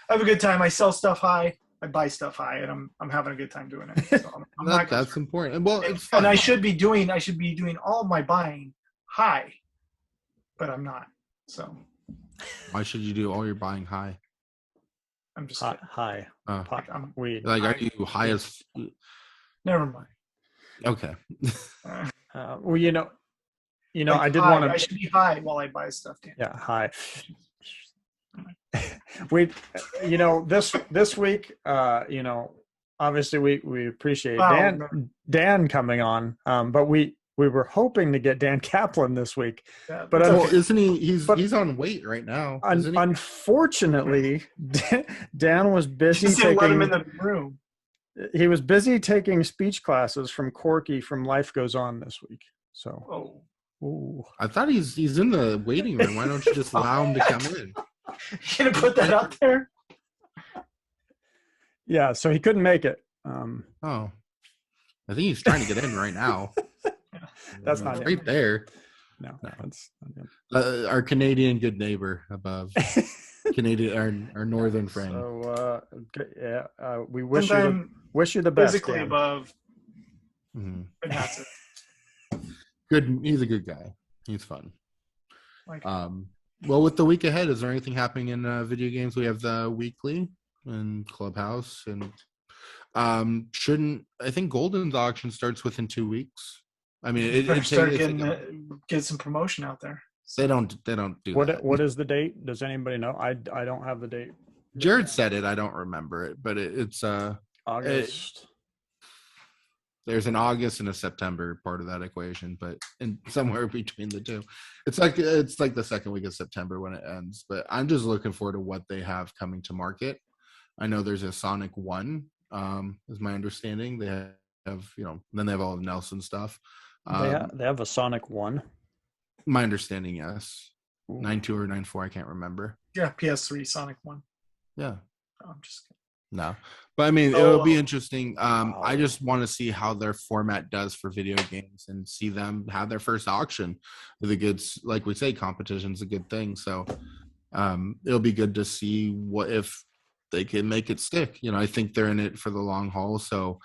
I have a good time. I sell stuff high. I buy stuff high, and I'm having a good time doing it. So that's important. And well, it's fun. And I should be doing all of my buying high, but I'm not. So why should you do all your buying high? I'm just high. I'm weed. Like, are you high as? Never mind. Okay. Well, like I did want to. I should be high while I buy stuff. Dan. Yeah, high. We, this week, obviously we appreciate Oh, no. Dan coming on, but we were hoping to get Dan Kaplan this week, Yeah, but that's Well, okay. isn't he? But- He's on wait right now, isn't he? unfortunately, Dan was busy Just didn't let him in taking. the room. He was busy taking speech classes from Corky from Life Goes On this week. So, Oh, ooh. I thought he's in the waiting room. Why don't you just allow him to come in? you gonna put that out there? Yeah, so he couldn't make it. Oh, I think he's trying to get in right now. That's not him. right there. No, that's not him. Our Canadian good neighbor above. Canadian, our northern friend. So, we And wish then you the best. physically Dan. above. Mhm. And that's it. Good. He's a good guy. He's fun. Like, Well, with the week ahead, is there anything happening in video games? We have the weekly and Clubhouse, and I think Golden's auction starts within 2 weeks. I mean, better start get some promotion out there. they don't do that. What is the date? Does anybody know? I don't have the date. Jared said it. I don't remember it, but it's August. there's an August and a September part of that equation, but in somewhere between the two, it's like the second week of September when it ends. But I'm just looking forward to what they have coming to market. I know there's a Sonic 1, is my understanding. They have, then they have all the Nelson stuff. They have a Sonic 1. My understanding, yes. Ooh. 9.2 or 9.4, I can't remember. Yeah, PS3 Sonic 1. Yeah. Oh, I'm just kidding. No. But I mean, it'll be interesting. I just want to see how their format does for video games and see them have their first auction. The goods, like we say, competition's a good thing. So it'll be good to see what if they can make it stick. I think they're in it for the long haul. So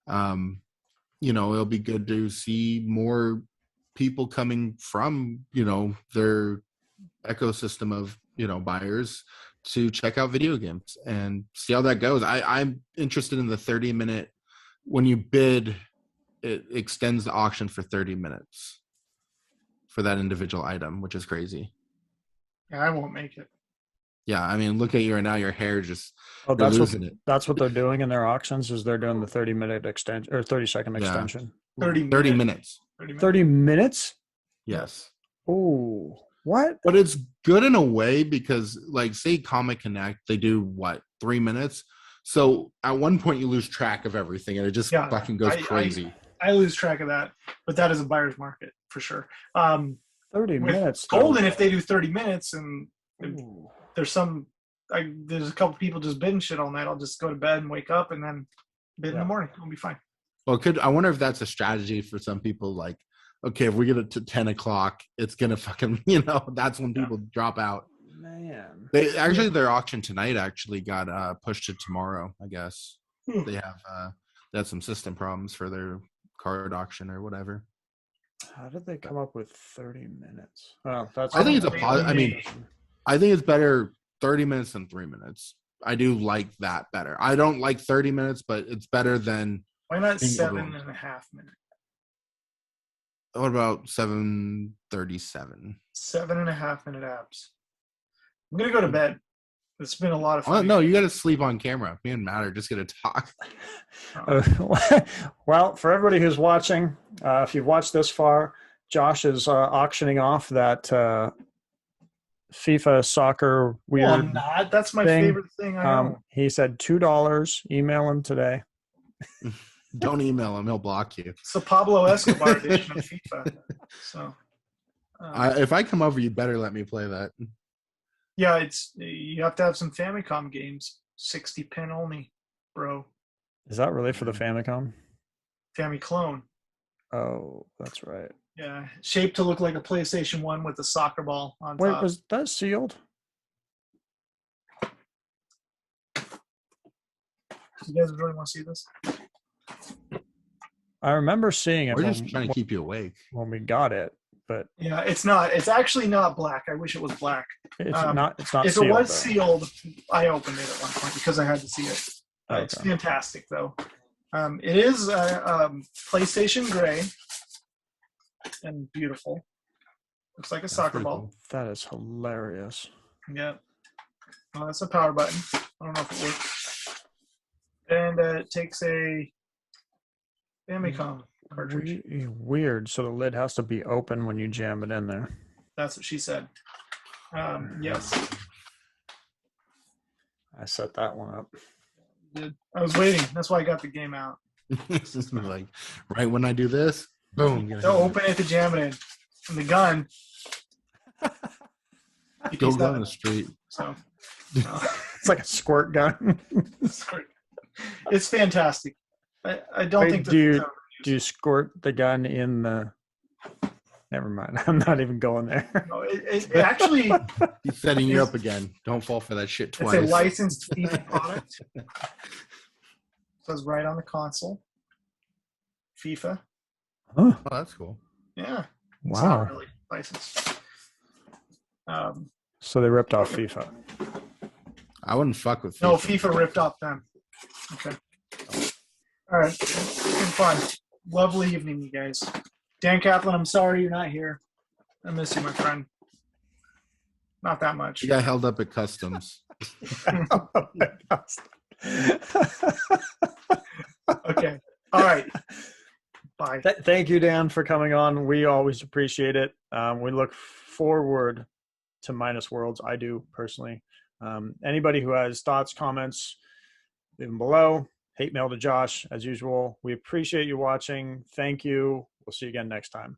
it'll be good to see more people coming from, their ecosystem of, buyers to check out video games and see how that goes. I'm interested in the 30-minute, when you bid, it extends the auction for 30 minutes for that individual item, which is crazy. Yeah, I won't make it. Yeah, I mean, look at you right now, your hair just That's what they're doing in their auctions, is they're doing the 30-minute extension or 30-second extension. 30 minutes. 30 minutes? Yes. Oh, what? But it's good in a way because, like, say Comic Connect, they do 3 minutes. So at one point you lose track of everything and it just fucking goes crazy. I lose track of that, but that is a buyer's market for sure. 30 minutes. Golden, if they do 30 minutes and there's a couple people just bidding shit all night, I'll just go to bed and wake up and then bid in the morning. It'll be fine. Well, I wonder if that's a strategy for some people. Like, okay, if we get it to 10 o'clock, it's going to fucking, that's when people drop out. Man. Their auction tonight actually got pushed to tomorrow, I guess. They had some system problems for their card auction or whatever. How did they come up with 30 minutes? Oh, I think it's a positive. I mean, I think it's better 30 minutes than 3 minutes. I do like that better. I don't like 30 minutes, but it's better than. Why not 7.5 minutes? What about 7:37? 7.5 minute apps. I'm gonna go to bed. It's been a lot of fun. Oh, no, you got to sleep on camera. Me and Matt are just gonna talk. Well, for everybody who's watching, if you've watched this far, Josh is auctioning off that FIFA soccer weird. No, I'm not. That's my thing. favorite thing. I know. He said $2. Email him today. Don't email him; he'll block you. It's the Pablo Escobar edition of FIFA. So, if I come over, you better let me play that. Yeah, you have to have some Famicom games. 60 pin only, bro. Is that really for the Famicom? Famiclone. Oh, that's right. Yeah, shaped to look like a PlayStation 1 with a soccer ball on top. Wait, was that sealed? You guys really want to see this? I remember seeing it. We're just trying to keep you awake when we got it, but yeah, it's not. It's actually not black. I wish it was black. It's not. It's not. If sealed, it was though. sealed, I opened it at one point because I had to see it. Okay. It's fantastic, though. It is PlayStation gray and beautiful. Looks like a soccer ball. cool. That is hilarious. Yeah. Well, that's a power button. I don't know if it works. And it takes a Famicom cartridge. Weird. So the lid has to be open when you jam it in there. That's what she said. Yes. I set that one up. I was waiting. That's why I got the game out. It's just like right when I do this, boom. Don't open it to jam it in. And the gun. Go down the street. So It's like a squirt gun. sorry. It's fantastic. I don't Wait, think do you squirt the gun in the? Never mind. I'm not even going there. No, it actually. He's setting you up again. Don't fall for that shit twice. It's a licensed FIFA product. Says right on the console. FIFA. Oh, Oh, that's cool. Yeah. It's wow. not really licensed. So they ripped off FIFA. I wouldn't fuck with FIFA. No, FIFA ripped off them. Okay. All right. It's been fun. Lovely evening, you guys. Dan Kaplan, I'm sorry you're not here. I miss you, my friend. Not that much. You got held up at customs. Okay. All right. Bye. Thank you, Dan, for coming on. We always appreciate it. We look forward to MinusWorlds. I do personally. Anybody who has thoughts, comments, leave them below. Hate mail to Josh, as usual. We appreciate you watching. Thank you. We'll see you again next time.